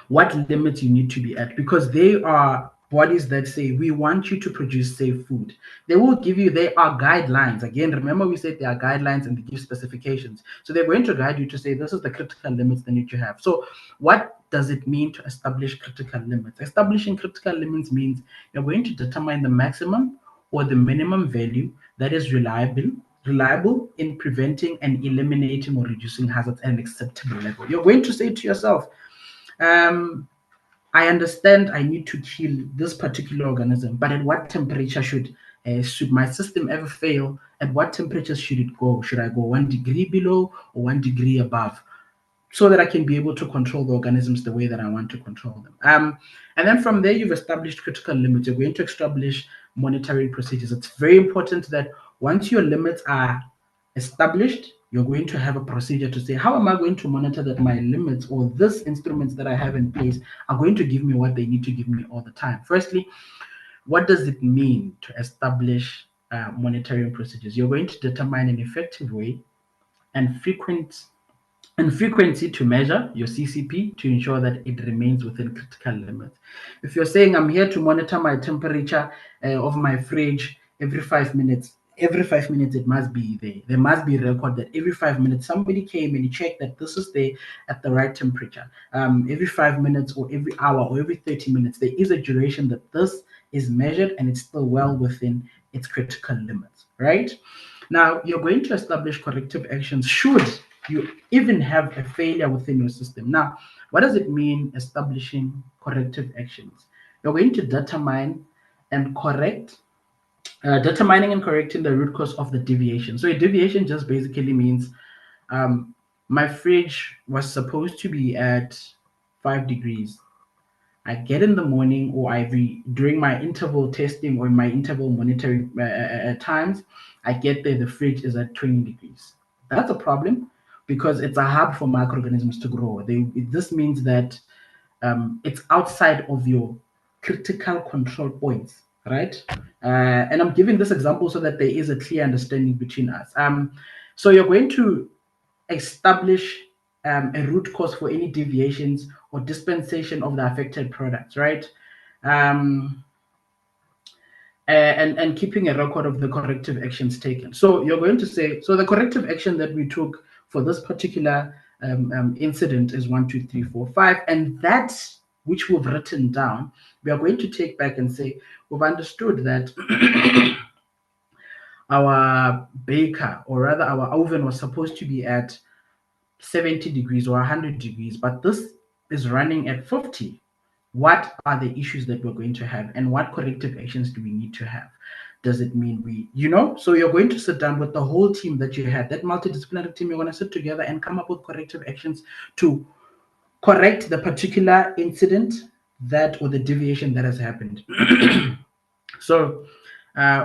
what limits you need to be at, because they are bodies that say, we want you to produce safe food. They will give you, they are guidelines. Again, remember we said they are guidelines and they give specifications. So they're going to guide you to say, this is the critical limits that you need to have. So what does it mean to establish critical limits? Establishing critical limits means you're going to determine the maximum or the minimum value that is reliable reliable in preventing and eliminating or reducing hazards at an acceptable level. You're going to say to yourself, I understand I need to kill this particular organism, but at what temperature should my system ever fail? At what temperature should it go? Should I go 1 degree below or 1 degree above? So that I can be able to control the organisms the way that I want to control them. And then from there, you've established critical limits. You're going to establish monitoring procedures. It's very important that once your limits are established, you're going to have a procedure to say, how am I going to monitor that my limits or this instruments that I have in place are going to give me what they need to give me all the time? Firstly, what does it mean to establish monitoring procedures? You're going to determine an effective way and frequency to measure your CCP to ensure that it remains within critical limits. If you're saying I'm here to monitor my temperature of my fridge every 5 minutes, it must be there. There must be a record that every 5 minutes somebody came and checked that this is there at the right temperature. Every 5 minutes or every hour or every 30 minutes, there is a duration that this is measured and it's still well within its critical limits, right? Now, you're going to establish corrective actions should you even have a failure within your system. Now, what does it mean establishing corrective actions? You're going to determining and correcting the root cause of the deviation. So a deviation just basically means my fridge was supposed to be at 5 degrees. I get in the morning or during my interval testing or my interval monitoring times, I get there, the fridge is at 20 degrees. That's a problem because it's a hub for microorganisms to grow. This means that it's outside of your critical control points, right? And I'm giving this example so that there is a clear understanding between us. So you're going to establish a root cause for any deviations or dispensation of the affected products, right? And keeping a record of the corrective actions taken. So you're going to say, so the corrective action that we took for this particular incident is 1, 2, 3, 4, 5, and that which we've written down, we are going to take back and say, we've understood that our baker, or rather our oven, was supposed to be at 70 degrees or 100 degrees, but this is running at 50. What are the issues that we're going to have, and what corrective actions do we need to have? Does it mean so you're going to sit down with the whole team that you had, that multidisciplinary team, you're going to sit together and come up with corrective actions to correct the particular incident or the deviation that has happened. So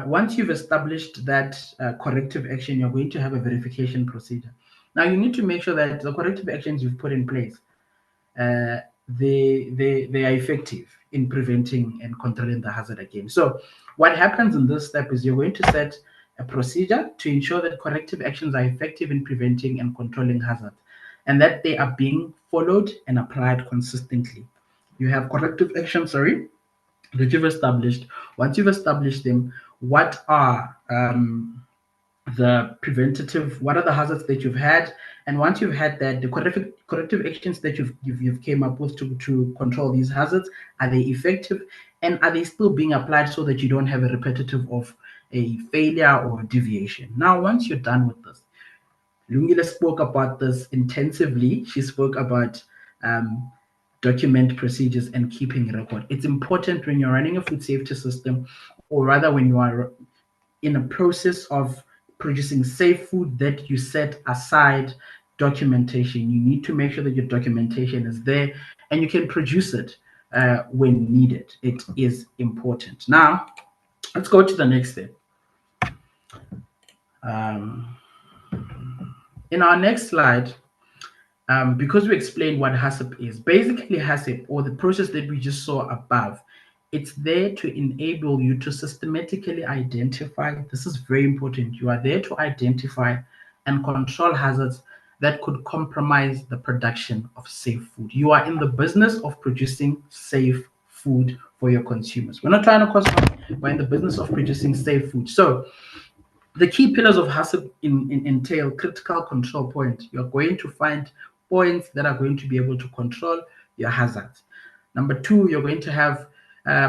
once you've established that corrective action, you're going to have a verification procedure. Now you need to make sure that the corrective actions you've put in place, they are effective in preventing and controlling the hazard again. So what happens in this step is you're going to set a procedure to ensure that corrective actions are effective in preventing and controlling hazards, and that they are being followed and applied consistently. You have corrective actions, that you've established. Once you've established them, what are what are the hazards that you've had? And once you've had that, the corrective actions that you've came up with to control these hazards, are they effective? And are they still being applied so that you don't have a repetitive of a failure or deviation? Now, once you're done with this, Lungile spoke about this intensively. She spoke about document procedures and keeping a record. It's important when you're running a food safety system, or rather when you are in a process of producing safe food, that you set aside documentation. You need to make sure that your documentation is there and you can produce it when needed. It is important. Now, let's go to the next step. In our next slide, because we explained what HACCP is, basically HACCP, or the process that we just saw above, it's there to enable you to systematically identify, this is very important, you are there to identify and control hazards that could compromise the production of safe food. You are in the business of producing safe food for your consumers. We're not trying to cause harm, we're in the business of producing safe food. So the key pillars of HACCP entail critical control point. You're going to find points that are going to be able to control your hazards. Number 2, you're going to have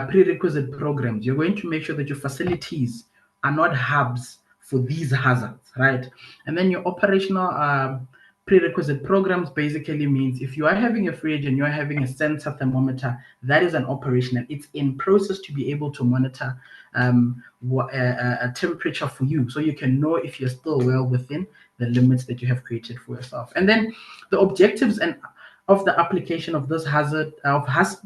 prerequisite programs. You're going to make sure that your facilities are not hubs for these hazards, right? And then your operational prerequisite programs basically means if you are having a fridge and you're having a sensor thermometer, that is an operational. It's in process to be able to monitor a temperature for you, so you can know if you're still well within the limits that you have created for yourself. And then the objectives and of the application of this hazard of HASP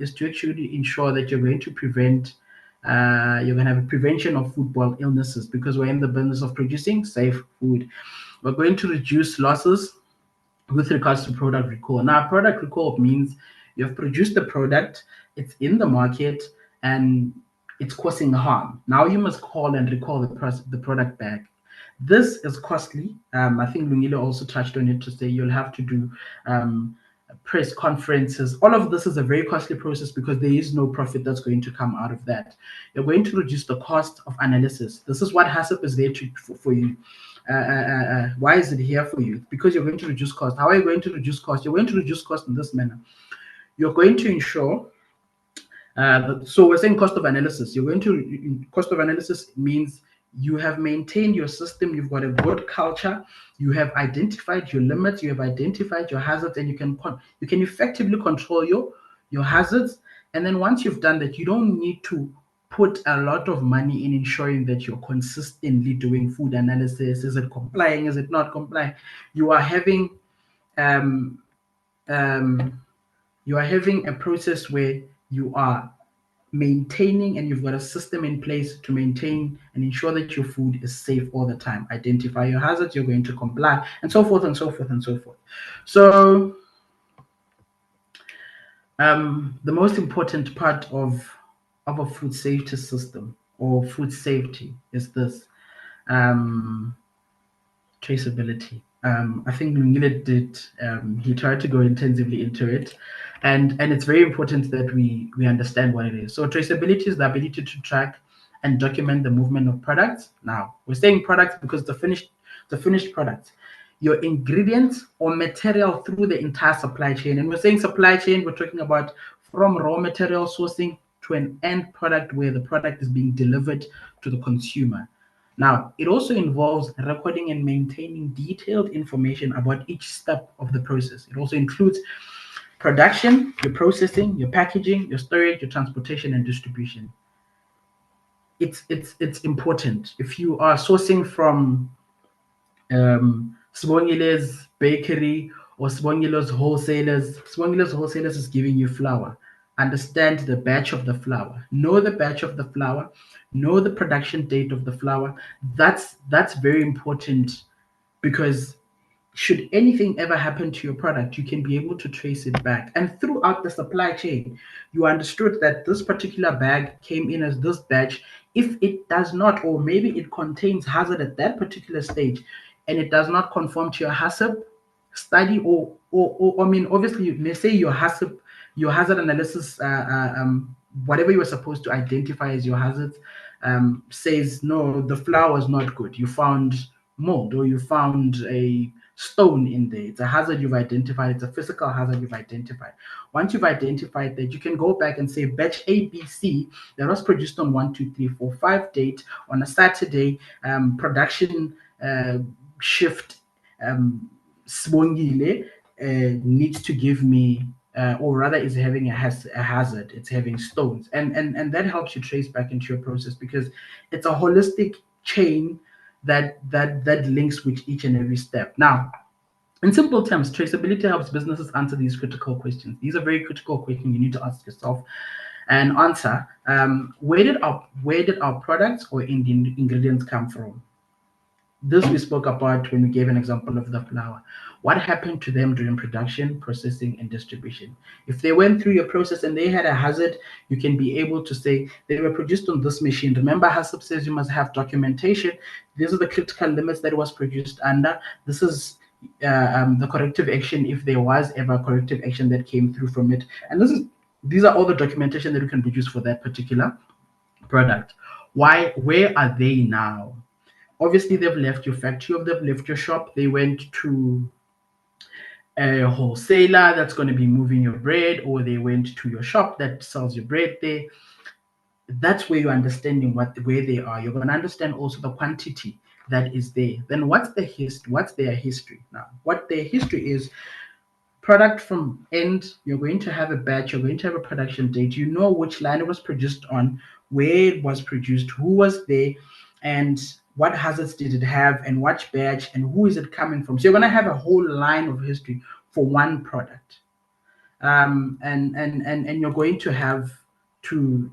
is to actually ensure that you're going to prevent you're going to have a prevention of foodborne illnesses, because we're in the business of producing safe food. We're going to reduce losses with regards to product recall. Now, product recall means you have produced the product, it's in the market, and it's causing harm. Now you must call and recall the product back. This is costly. I think Lungile also touched on it to say you'll have to do press conferences. All of this is a very costly process because there is no profit that's going to come out of that. You're going to reduce the cost of analysis. This is what HACCP is there for you. Why is it here for you? Because you're going to reduce cost. How are you going to reduce cost? You're going to reduce cost in this manner. You're going to ensure so we're saying cost of analysis. You're going to cost of analysis means you have maintained your system, you've got a good culture, you have identified your limits, you have identified your hazards, and you can effectively control your hazards. And then once you've done that, you don't need to put a lot of money in ensuring that you're consistently doing food analysis. Is it complying? Is it not complying? You are having a process where you are maintaining, and you've got a system in place to maintain and ensure that your food is safe all the time. Identify your hazards, you're going to comply, and so forth and so forth and so forth. So the most important part of a food safety system or food safety is this traceability. I think Lungile did. He tried to go intensively into it, and it's very important that we understand what it is. So traceability is the ability to track and document the movement of products. Now we're saying products because the finished products, your ingredients or material through the entire supply chain. And we're saying supply chain, we're talking about from raw material sourcing to an end product where the product is being delivered to the consumer. Now, it also involves recording and maintaining detailed information about each step of the process. It also includes production, your processing, your packaging, your storage, your transportation, and distribution. It's important. If you are sourcing from Sibongile's bakery or Sibongile's wholesalers is giving you flour. Understand the batch of the flour. Know the batch of the flour. Know the production date of the flour. That's very important, because should anything ever happen to your product, you can be able to trace it back. And throughout the supply chain, you understood that this particular bag came in as this batch. If it does not, or maybe it contains hazard at that particular stage, and it does not conform to your HACCP study, or I mean, obviously, you may say your HACCP, your hazard analysis, whatever you were supposed to identify as your hazards, says no, the flour is not good. You found mold, or you found a stone in there. It's a hazard you've identified. It's a physical hazard you've identified. Once you've identified that, you can go back and say batch ABC that was produced on 1, 2, 3, 4, 5 date on a Saturday, production shift Sibongile needs to give me or rather is having a hazard. It's having stones, and that helps you trace back into your process, because it's a holistic chain that links with each and every step. Now, in simple terms, traceability helps businesses answer these critical questions. These are very critical questions you need to ask yourself and answer. Where did our products or ingredients come from? This we spoke about when we gave an example of the flour. What happened to them during production, processing, and distribution? If they went through your process and they had a hazard, you can be able to say they were produced on this machine. Remember, HACCP says you must have documentation. These are the critical limits that was produced under. This is the corrective action, if there was ever corrective action that came through from it. And these are all the documentation that we can produce for that particular product. Where are they now? Obviously, they've left your factory, or they've left your shop. They went to a wholesaler that's going to be moving your bread, or they went to your shop that sells your bread there. that's where you're understanding where they are. You're going to understand also the quantity that is there. Then what's their history? Now, what their history is, product from end, you're going to have a batch, you're going to have a production date, you know which line it was produced on, where it was produced, who was there, and what hazards did it have, and which batch, and who is it coming from. So you're going to have a whole line of history for one product. And you're going to have to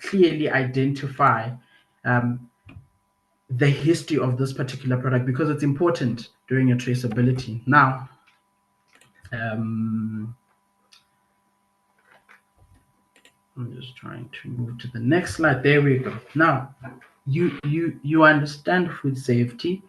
clearly identify the history of this particular product, because it's important during your traceability. Now, I'm just trying to move to the next slide. There we go. Now, you understand food safety,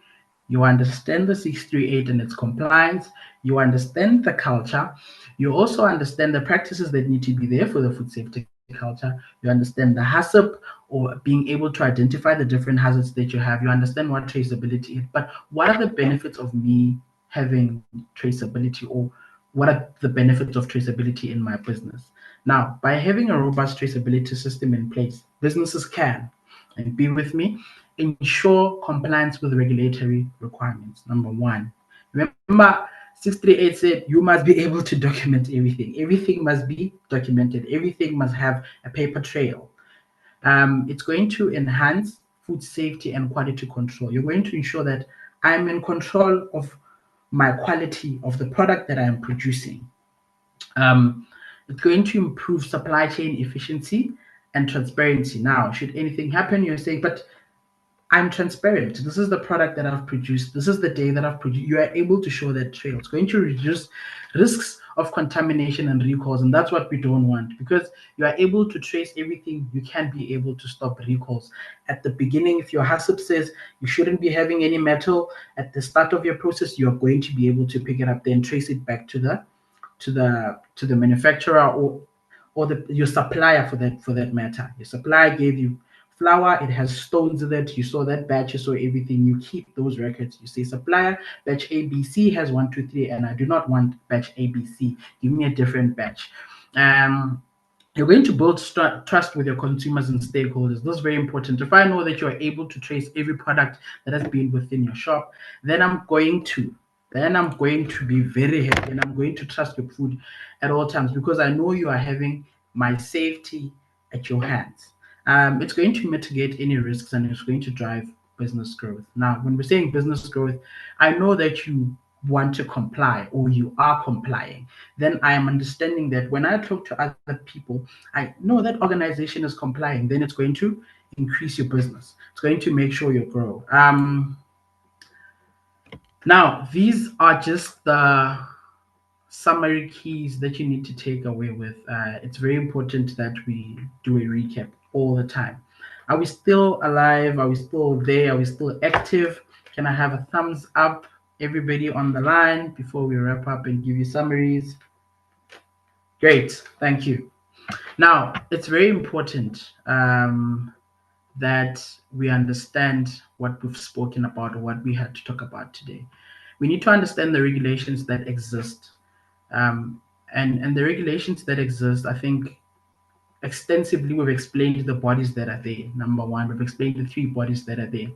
you understand the 638 and its compliance, you understand the culture, you also understand the practices that need to be there for the food safety culture, you understand the HACCP, or being able to identify the different hazards that you have, you understand what traceability is. But what are the benefits of me having traceability, or what are the benefits of traceability in my business? Now, by having a robust traceability system in place, businesses can, and be with me, ensure compliance with regulatory requirements. Number one, remember 638 said you must be able to document everything. Everything must be documented. Everything must have a paper trail. It's going to enhance food safety and quality control. You're going to ensure that I'm in control of my quality of the product that I am producing. It's going to improve supply chain efficiency and transparency. Now, should anything happen, you're saying, but I'm transparent. This is the product that I've produced. This is the day that I've produced. You are able to show that trail. It's going to reduce risks of contamination and recalls. And that's what we don't want, because you are able to trace everything. You can be able to stop recalls. At the beginning, if your HACCP says you shouldn't be having any metal at the start of your process, you're going to be able to pick it up, then trace it back to the manufacturer, or your supplier, for that matter. Your supplier gave you flour, it has stones in it, you saw that batch, you saw everything, you keep those records. You say, supplier, batch ABC has 1, 2, 3, and I do not want batch ABC, give me a different batch. You're going to build trust with your consumers and stakeholders. This is very important. If I know that you are able to trace every product that has been within your shop, then I'm going to be very happy, and I'm going to trust your food at all times, because I know you are having my safety at your hands. It's going to mitigate any risks, and it's going to drive business growth. Now, when we're saying business growth, I know that you want to comply, or you are complying. Then I am understanding that when I talk to other people, I know that organization is complying. Then it's going to increase your business. It's going to make sure you grow. Now, these are just the summary keys that you need to take away with. It's very important that we do a recap all the time. Are we still alive? Are we still there? Are we still active? Can I have a thumbs up, everybody on the line, before we wrap up and give you summaries? Great, thank you. Now, it's very important that we understand what we've spoken about, or what we had to talk about today. We need to understand the regulations that exist. And the regulations that exist, I think, extensively we've explained the bodies that are there. Number one, we've explained the 3 bodies that are there.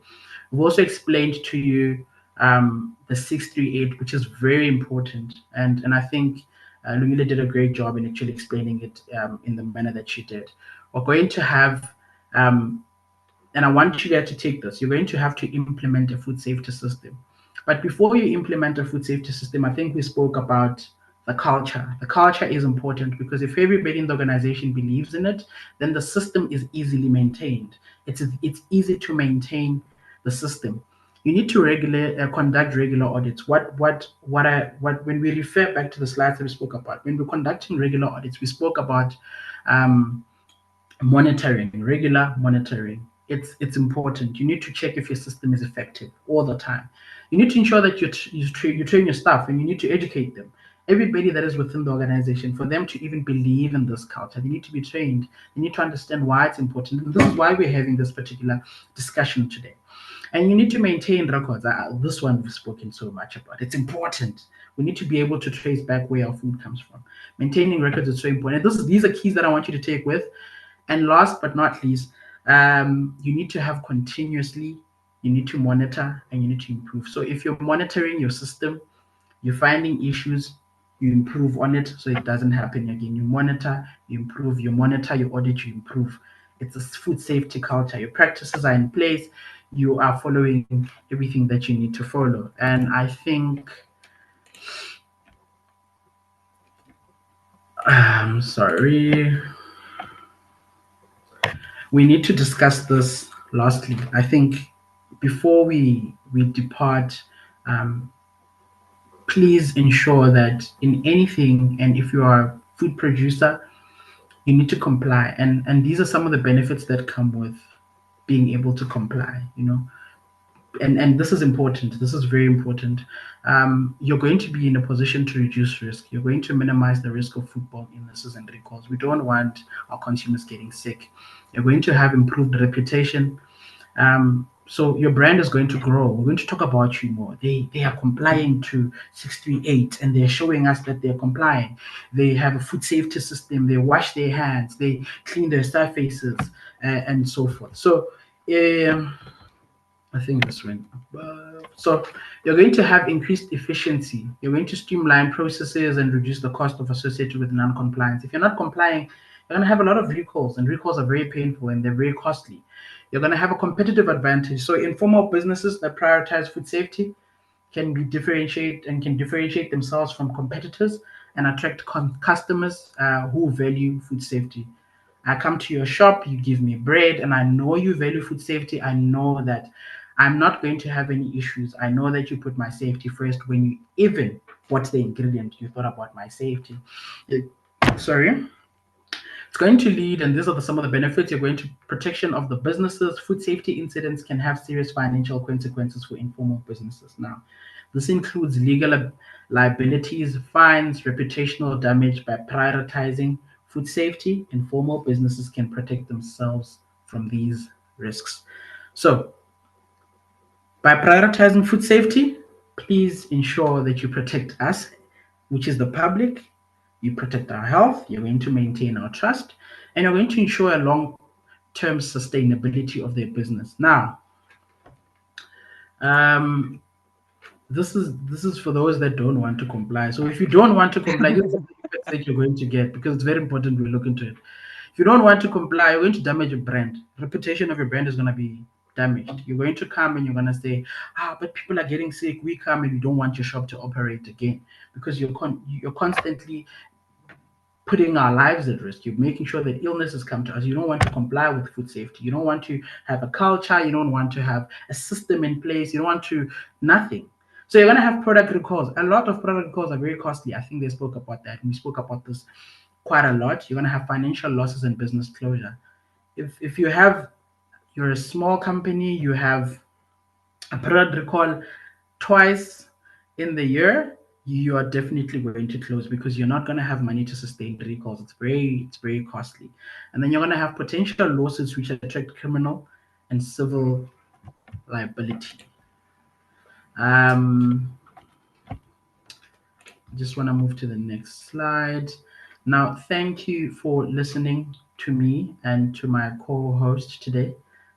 We've also explained to you the 638, which is very important. And I think Lungile did a great job in actually explaining it in the manner that she did. We're going to have, and I want you guys to take this, you're going to have to implement a food safety system. But before you implement a food safety system, I think we spoke about the culture. The culture is important, because if everybody in the organization believes in it, then the system is easily maintained. It's easy to maintain the system. You need to conduct regular audits. When we refer back to the slides that we spoke about, when we're conducting regular audits, we spoke about monitoring, regular monitoring. It's important. You need to check if your system is effective all the time. You need to ensure that you train your staff, and you need to educate them. Everybody that is within the organization, for them to even believe in this culture, they need to be trained. They need to understand why it's important. And this is why we're having this particular discussion today. And you need to maintain records. This one we've spoken so much about. It's important. We need to be able to trace back where our food comes from. Maintaining records is so important. These are keys that I want you to take with. And last but not least, you need to have continuously, you need to monitor and you need to improve. So if you're monitoring your system, you're finding issues, you improve on it so it doesn't happen again. You monitor, you improve, you monitor, you audit, you improve. It's a food safety culture. Your practices are in place, you are following everything that you need to follow. And I think, sorry, we need to discuss this lastly. I think before we depart, um, please ensure that in anything, and if you are a food producer, you need to comply. And these are some of the benefits that come with being able to comply, you know. And this is important. This is very important. You're going to be in a position to reduce risk. You're going to minimize the risk of foodborne illnesses and recalls. We don't want our consumers getting sick. You're going to have improved reputation. So your brand is going to grow. We're going to talk about you more. They are complying to 638 and they're showing us that they're complying. They have a food safety system. They wash their hands. They clean their surfaces and so forth. So um, I think this went above. So you're going to have increased efficiency. You're going to streamline processes and reduce the cost of associated with non-compliance. If you're not complying, you're going to have a lot of recalls, and recalls are very painful and they're very costly. You're going to have a competitive advantage. So informal businesses that prioritize food safety can be differentiate and can differentiate themselves from competitors and attract customers who value food safety. I come to your shop, you give me bread, and I know you value food safety. I know that I'm not going to have any issues. I know that you put my safety first when you even what's the ingredient you thought about my safety. Sorry. It's going to lead, and these are some of the benefits. You're going to protection of the businesses. Food safety incidents can have serious financial consequences for informal businesses. Now, this includes legal liabilities, fines, reputational damage. By prioritizing food safety, informal businesses can protect themselves from these risks. So, by prioritizing food safety, please ensure that you protect us, which is the public. You protect our health, you're going to maintain our trust, and you're going to ensure a long-term sustainability of their business. Now, um, this is for those that don't want to comply. So if you don't want to comply, these are the benefits that you're going to get because it's very important we look into it. If you don't want to comply, you're going to damage your brand. Reputation of your brand is going to be damaged. You're going to come and you're going to say, but people are getting sick. We come and we don't want your shop to operate again because you're constantly putting our lives at risk. You're making sure that illnesses come to us. You don't want to comply with food safety. You don't want to have a culture. You don't want to have a system in place. You don't want to nothing. So you're going to have product recalls. A lot of product recalls are very costly. I think they spoke about that. We spoke about this quite a lot. You're going to have financial losses and business closure. If you're a small company, you have a product recall twice in the year, you are definitely going to close because you're not going to have money to sustain recalls. It's very costly, and then you're going to have potential lawsuits which attract criminal and civil liability. Um, just want to move to the next slide. Now, thank you for listening to me and to my co-host today,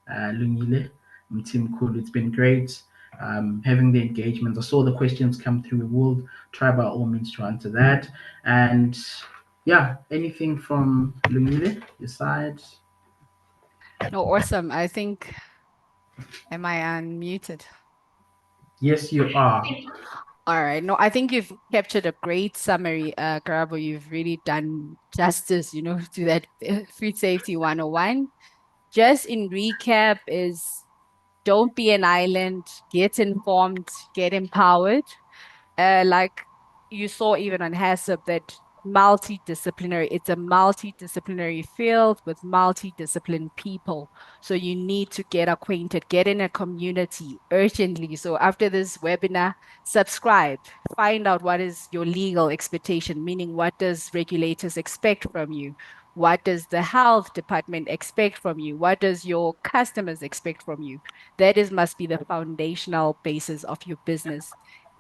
Lungile Mtimkulu. It's been great having the engagement. I saw the questions come through. We will try by all means to answer that. And yeah, anything from Lungile, your side? No, awesome. I think, am I unmuted? Yes, you are. All right. No, I think you've captured a great summary, Karabo. You've really done justice, to that food safety 101. Just in recap is don't be an island, get informed, get empowered. Like you saw even on HACCP that it's a multidisciplinary field with multidisciplined people. So you need to get acquainted, get in a community urgently. So after this webinar, subscribe, find out what is your legal expectation, meaning what does regulators expect from you? What does the health department expect from you? What does your customers expect from you? Must be the foundational basis of your business.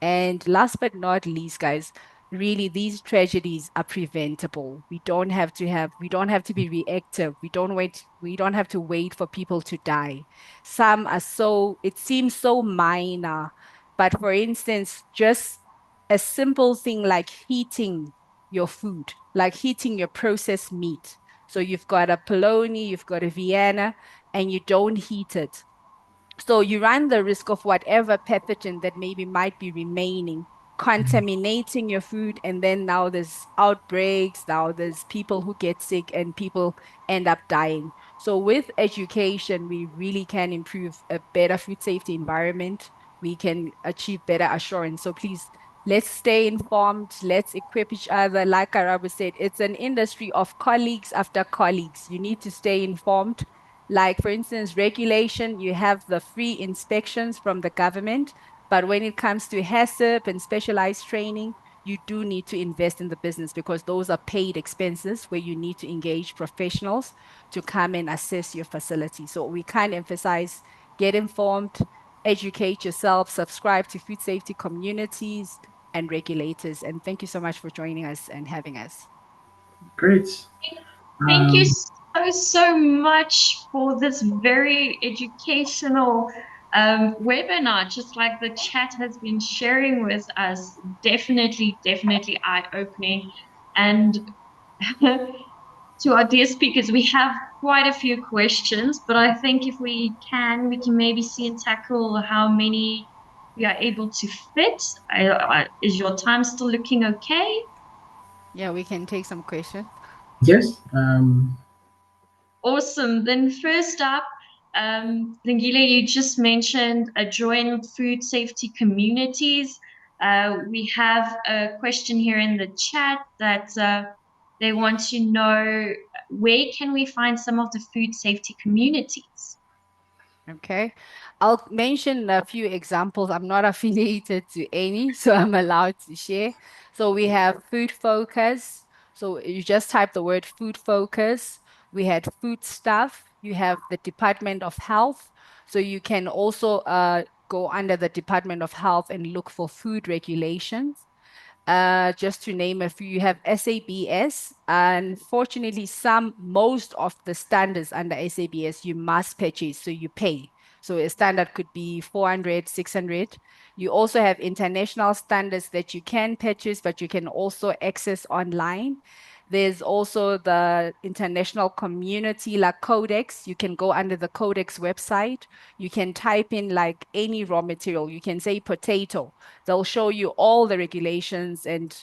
And last but not least, guys, really these tragedies are preventable. We don't have to be reactive. We don't have to wait for people to die. Some are it seems so minor, but for instance, just a simple thing like heating your food, like heating your processed meat. So you've got a polony, you've got a Vienna, and you don't heat it. So you run the risk of whatever pathogen that maybe might be remaining, contaminating your food. And then now there's outbreaks, now there's people who get sick and people end up dying. So with education, we really can improve a better food safety environment. We can achieve better assurance. So please, let's stay informed. Let's equip each other. Like Karabo said, it's an industry of colleagues after colleagues. You need to stay informed. Like, for instance, regulation, you have the free inspections from the government, but when it comes to HACCP and specialized training, you do need to invest in the business because those are paid expenses where you need to engage professionals to come and assess your facility. So we can't emphasize get informed, educate yourself, subscribe to food safety communities and regulators. And thank you so much for joining us and having us. Great. Thank you so much for this very educational webinar. Just like the chat has been sharing with us, definitely eye-opening. And to our dear speakers, we have quite a few questions, but I think if we can maybe see and tackle how many we are able to fit. Is your time still looking okay? Yeah, we can take some questions. Yes. Awesome. Then first up, Lingile, you just mentioned join food safety communities. We have a question here in the chat that they want to know where can we find some of the food safety communities? Okay, I'll mention a few examples. I'm not affiliated to any, so I'm allowed to share. So we have Food Focus. So you just type the word Food Focus. We had Food Stuff. You have the Department of Health. So you can also go under the Department of Health and look for food regulations. Just to name a few, you have SABS. Unfortunately, most of the standards under SABS, you must purchase, so you pay. So a standard could be 400, 600. You also have international standards that you can purchase, but you can also access online. There's also the international community like Codex. You can go under the Codex website. You can type in like any raw material. You can say potato. They'll show you all the regulations and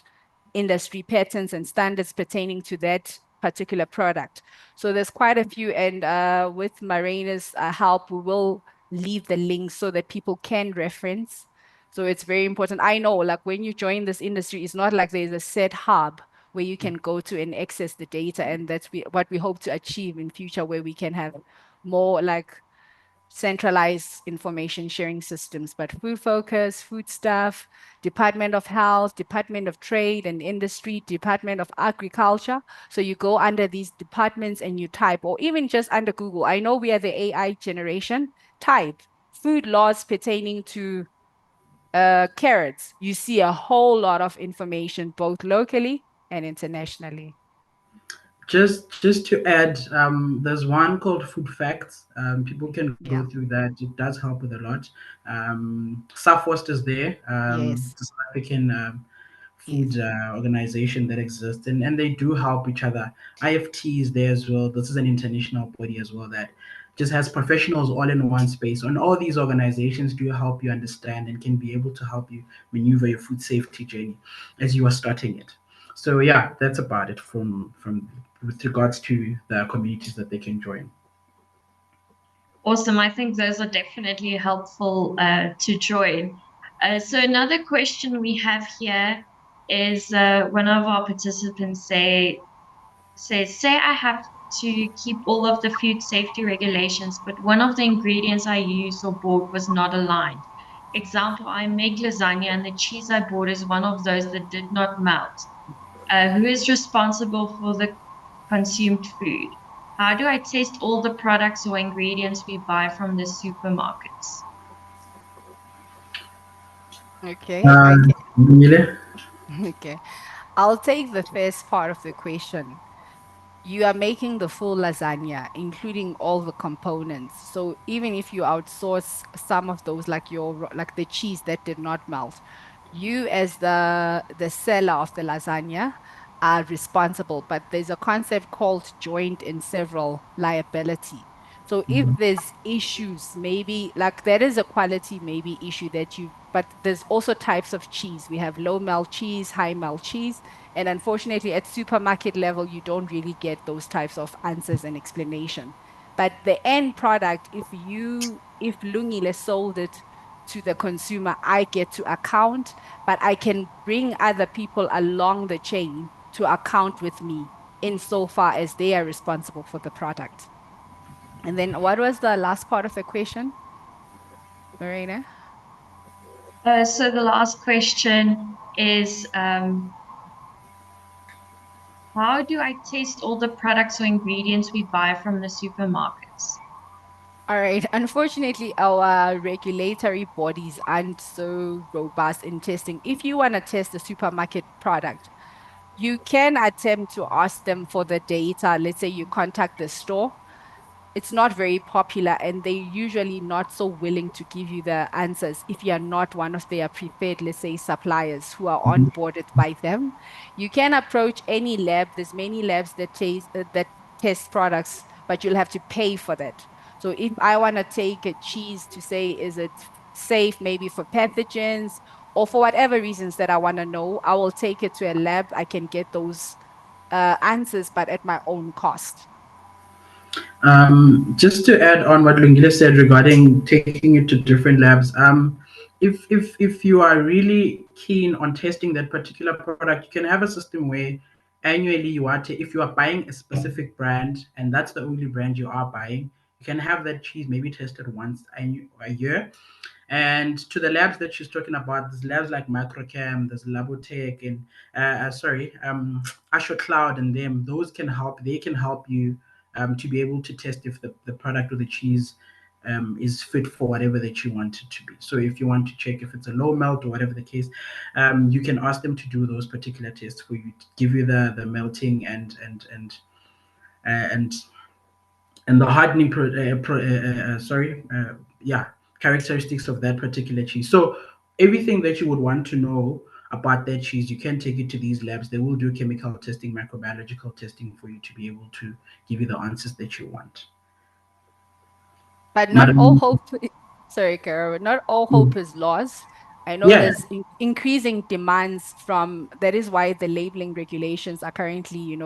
industry patterns and standards pertaining to that particular product. So there's quite a few. And with Marena's help, we will leave the links so that people can reference. So it's very important. I know, like when you join this industry, it's not like there's a set hub where you can go to and access the data. And that's what we hope to achieve in future, where we can have more like centralized information sharing systems. But Food Focus, Food Stuff, Department of Health, Department of Trade and Industry, Department of Agriculture. So you go under these departments and you type, or even just under Google. I know we are the AI generation. Type food laws pertaining to carrots. You see a whole lot of information, both locally and internationally. Just to add, there's one called Food Facts. People can go Yeah. through that. It does help with a lot. Southwest is there. Yes. The South African food Yes. organization that exists, and they do help each other. IFT is there as well. This is an international body as well that just has professionals all in one space. And all these organizations do help you understand and can be able to help you maneuver your food safety journey as you are starting it. So yeah, that's about it from with regards to the communities that they can join. Awesome. I think those are definitely helpful to join. So another question we have here is one of our participants say I have to keep all of the food safety regulations, but one of the ingredients I used or bought was not aligned. Example, I make lasagna and the cheese I bought is one of those that did not melt. Who is responsible for the consumed food? How do I test all the products or ingredients we buy from the supermarkets? Okay, I can. Really? Okay. I'll take the first part of the question. You are making the full lasagna, including all the components. So even if you outsource some of those, like like the cheese that did not melt, you as the seller of the lasagna are responsible. But there's a concept called joint and several liability. So if there's issues, maybe like there is a quality maybe issue that but there's also types of cheese. We have low melt cheese, high melt cheese. And unfortunately, at supermarket level, you don't really get those types of answers and explanation. But the end product, if Lungile sold it to the consumer, I get to account, but I can bring other people along the chain to account with me insofar as they are responsible for the product. And then what was the last part of the question, Marina? So the last question is, how do I test all the products or ingredients we buy from the supermarkets? All right. Unfortunately, our regulatory bodies aren't so robust in testing. If you want to test a supermarket product, you can attempt to ask them for the data. Let's say you contact the store, it's not very popular and they're usually not so willing to give you the answers if you're not one of their preferred, let's say, suppliers who are onboarded by them. You can approach any lab. There's many labs that test products, but you'll have to pay for that. So if I want to take a cheese to say, is it safe maybe for pathogens or for whatever reasons that I want to know, I will take it to a lab. I can get those answers, but at my own cost. Just to add on what Lungile said regarding taking it to different labs, if you are really keen on testing that particular product, you can have a system where annually if you are buying a specific brand and that's the only brand you are buying, you can have that cheese maybe tested once a year. And to the labs that she's talking about, there's labs like Microcam, there's Labotech, and Asher Cloud, and them. Those can help. They can help you to be able to test if the product or the cheese is fit for whatever that you want it to be. So if you want to check if it's a low melt or whatever the case, you can ask them to do those particular tests for you, to give you the melting and and the hardening characteristics of that particular cheese. So everything that you would want to know about that cheese, you can take it to these labs. They will do chemical testing, microbiological testing for you to be able to give you the answers that you want. But not all Madam, hope, sorry, Kara, not all hope is lost. I know yeah, there's increasing demands that is why the labeling regulations are currently,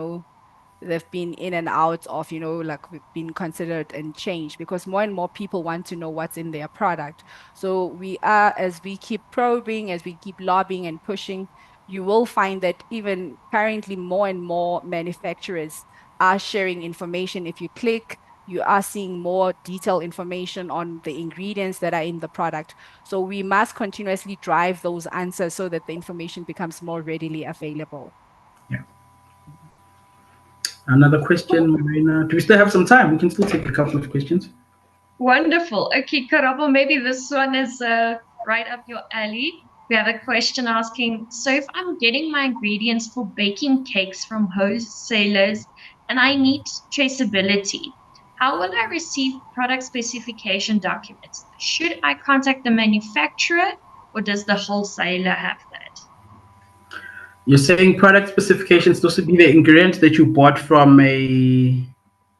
they've been in and out of, like we've been considered and changed because more and more people want to know what's in their product. So as we keep probing, as we keep lobbying and pushing, you will find that even currently more and more manufacturers are sharing information. If you click, you are seeing more detailed information on the ingredients that are in the product. So we must continuously drive those answers so that the information becomes more readily available. yeah. Another question, Marina. Do we still have some time? We can still take a couple of questions. Wonderful. Okay, Karabo, maybe this one is right up your alley. We have a question asking, so if I'm getting my ingredients for baking cakes from wholesalers and I need traceability, how will I receive product specification documents? Should I contact the manufacturer or does the wholesaler have that? You're saying product specifications, those would be the ingredients that you bought from a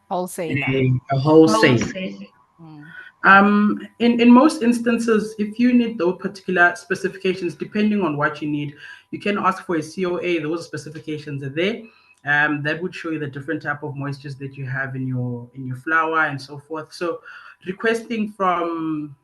Wholesaler. a wholesale. Wholesaler. Mm. In most instances, if you need those particular specifications, depending on what you need, you can ask for a COA. Those specifications are there. That would show you the different type of moistures that you have in your flour and so forth. So, requesting from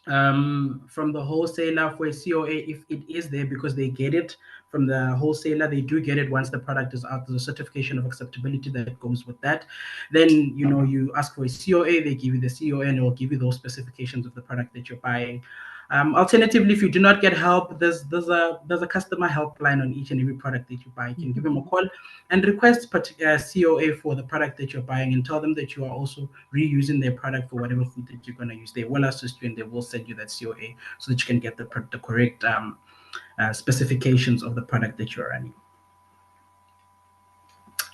the wholesaler for a COA if it is there because they get it from the wholesaler. They do get it once the product is out. There's a certification of acceptability that goes with that. Then you ask for a COA. They give you the COA and it will give you those specifications of the product that you're buying. Alternatively, if you do not get help, there's a customer helpline on each and every product that you buy. You can give them a call and request COA for the product that you're buying and tell them that you are also reusing their product for whatever food that you're going to use. They will assist you and they will send you that COA so that you can get the correct specifications of the product that you're running.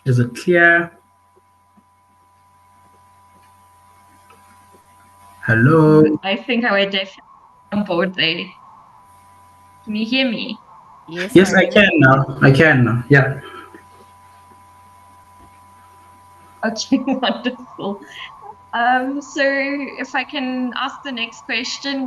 Is it clear? Hello? I think I would definitely on board there. Can you hear me? Yes, Yes, I Marina. can now. I can now. Yeah. Okay, wonderful. So if I can ask the next question,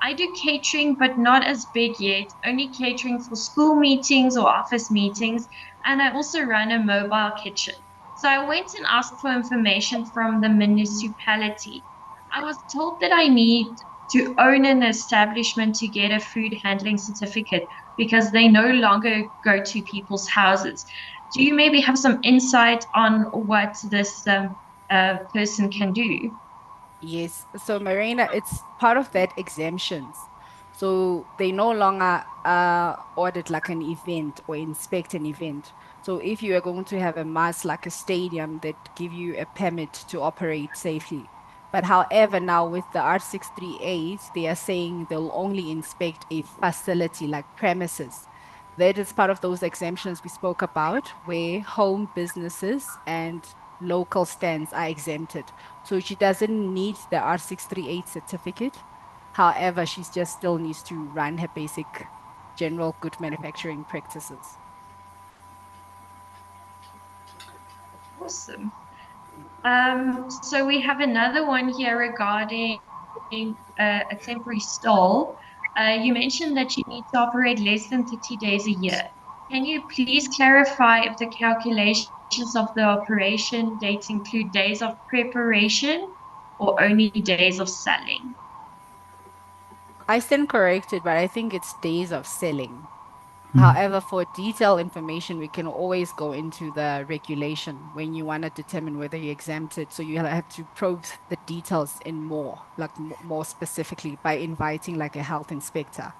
I do catering, but not as big yet, only catering for school meetings or office meetings. And I also run a mobile kitchen. So I went and asked for information from the municipality. I was told that I need to own an establishment to get a food handling certificate because they no longer go to people's houses. Do you maybe have some insight on what this person can do? Yes. So Marina, it's part of that exemptions. So they no longer audit like an event or inspect an event. So if you are going to have a mass like a stadium that give you a permit to operate safely. But however, now with the R638, they are saying they'll only inspect a facility like premises. That is part of those exemptions we spoke about, where home businesses and local stands are exempted. So she doesn't need the R638 certificate. However, she just still needs to run her basic general good manufacturing practices. Awesome. So we have another one here regarding a temporary stall. You mentioned that you need to operate less than 30 days a year. Can you please clarify if the calculations of the operation dates include days of preparation or only days of selling? I stand corrected, but I think it's days of selling. However, for detailed information, we can always go into the regulation when you want to determine whether you exempt it. So you have to probe the details in more, like more specifically by inviting like a health inspector.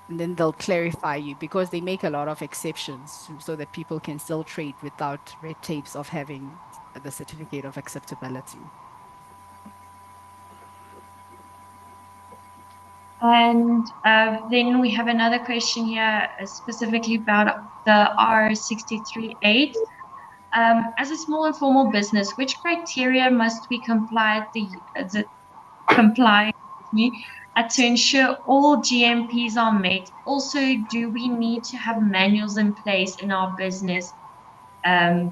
And then they'll clarify you because they make a lot of exceptions so that people can still trade without red tapes of having the certificate of acceptability. And then we have another question here specifically about the R638. As a small informal business, which criteria must we comply with me, to ensure all GMPs are met? Also, do we need to have manuals in place in our business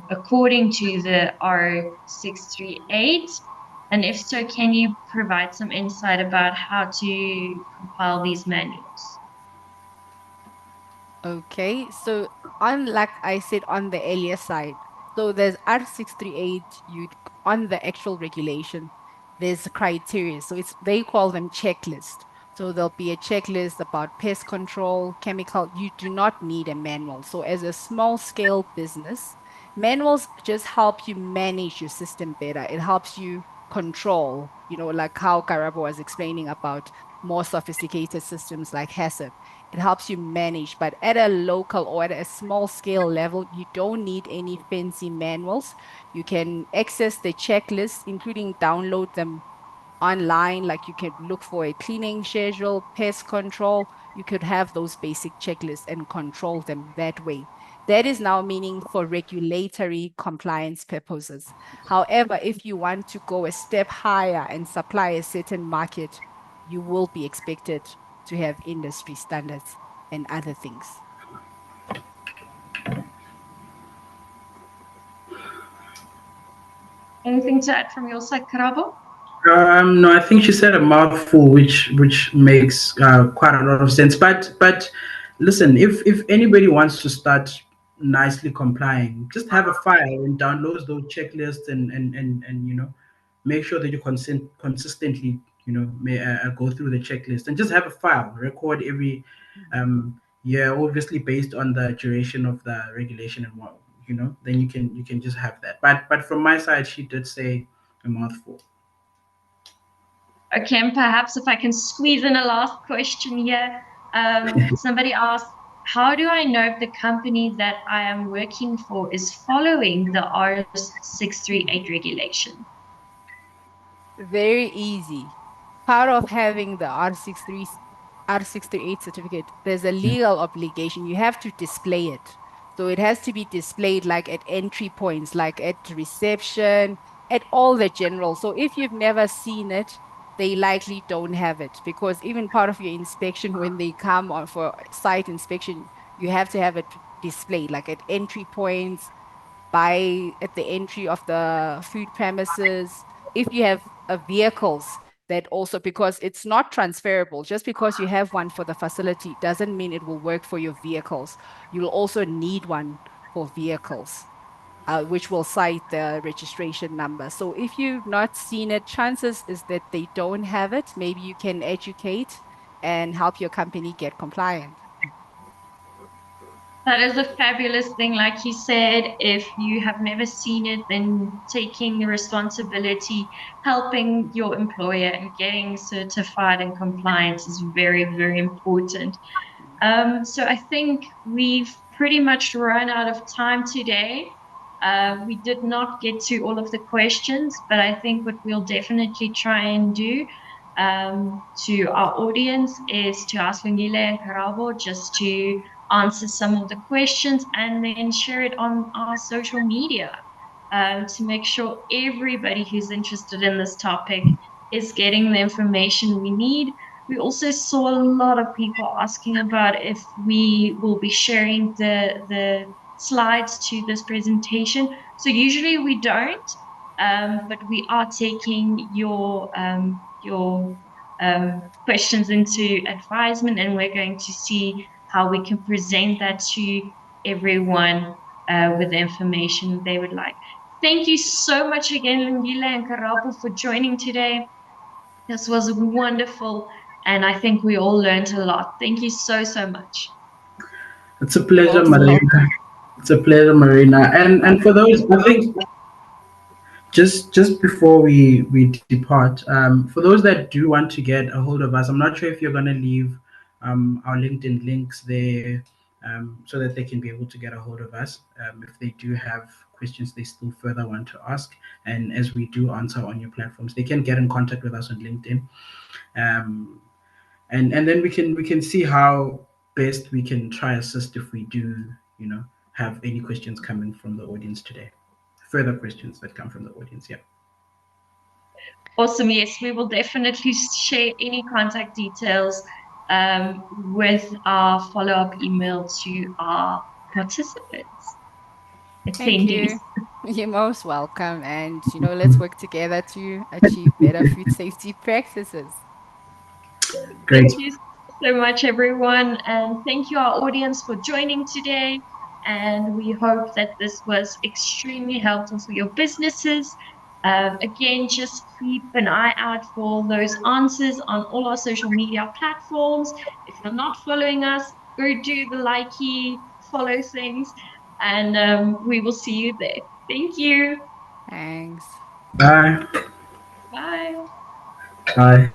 according to the R638? And if so, can you provide some insight about how to compile these manuals? Okay, so on like I said on the earlier side, so there's R638, you on the actual regulation, there's criteria. So it's they call them checklist. So there'll be a checklist about pest control, chemical. You do not need a manual. So as a small scale business, manuals just help you manage your system better. It helps you control, like how Karabo was explaining about more sophisticated systems like HACCP. It helps you manage, but at a local or at a small scale level, you don't need any fancy manuals. You can access the checklist, including download them online, like you could look for a cleaning schedule, pest control. You could have those basic checklists and control them that way. That is now meaning for regulatory compliance purposes. However, if you want to go a step higher and supply a certain market, you will be expected to have industry standards and other things. Anything to add from your side, Karabo? No, I think she said a mouthful, which makes quite a lot of sense. But listen, if anybody wants to start nicely complying, just have a file and download those checklists and make sure that you consistently go through the checklist and just have a file, record every year, obviously based on the duration of the regulation and what then you can just have that. But from my side, she did say a mouthful. Okay, and perhaps if I can squeeze in a last question here. Somebody asked, how do I know if the company that I am working for is following the R638 regulation? Very easy. Part of having the R638 R638 certificate, there's a legal obligation. You have to display it. So it has to be displayed like at entry points, like at reception, at all the general. So if you've never seen it, they likely don't have it, because even part of your inspection, when they come on for site inspection, you have to have it displayed like at entry points, at the entry of the food premises. If you have vehicles, that also, because it's not transferable. Just because you have one for the facility doesn't mean it will work for your vehicles. You'll also need one for vehicles, which will cite the registration number. So if you've not seen it, chances is that they don't have it. Maybe you can educate and help your company get compliant. That is a fabulous thing. Like you said, if you have never seen it, then taking the responsibility, helping your employer and getting certified and compliance is very, very important. So I think we've pretty much run out of time today. We did not get to all of the questions, but I think what we'll definitely try and do to our audience is to ask Lungile and Karabo just to answer some of the questions and then share it on our social media to make sure everybody who's interested in this topic is getting the information we need. We also saw a lot of people asking about if we will be sharing the slides to this presentation. So usually we don't, but we are taking your questions into advisement, and we're going to see how we can present that to everyone with the information they would like. Thank you so much again, Lungile and Karapo, for joining today. This was wonderful, and I think we all learned a lot. Thank you so, so much. It's a You're pleasure, most Marina. welcome. It's a pleasure, Marina. And for those, I think just before we depart, for those that do want to get a hold of us, I'm not sure if you're going to leave our LinkedIn links there, so that they can be able to get a hold of us if they do have questions they still further want to ask. And as we do answer on your platforms, they can get in contact with us on LinkedIn, um, and then we can see how best we can try assist if we do, have any questions coming from the audience today. Further questions that come from the audience, yeah. Awesome. Yes, we will definitely share any contact details with our follow-up email to our participants, Thank attendees. you. You're most welcome. And, let's work together to achieve better food safety practices. Great. Thank you so much, everyone. And thank you, our audience, for joining today. And we hope that this was extremely helpful for your businesses. Again, just keep an eye out for those answers on all our social media platforms. If you're not following us, go do the likey, follow things, and we will see you there. Thank you. Thanks. Bye. Bye. Bye.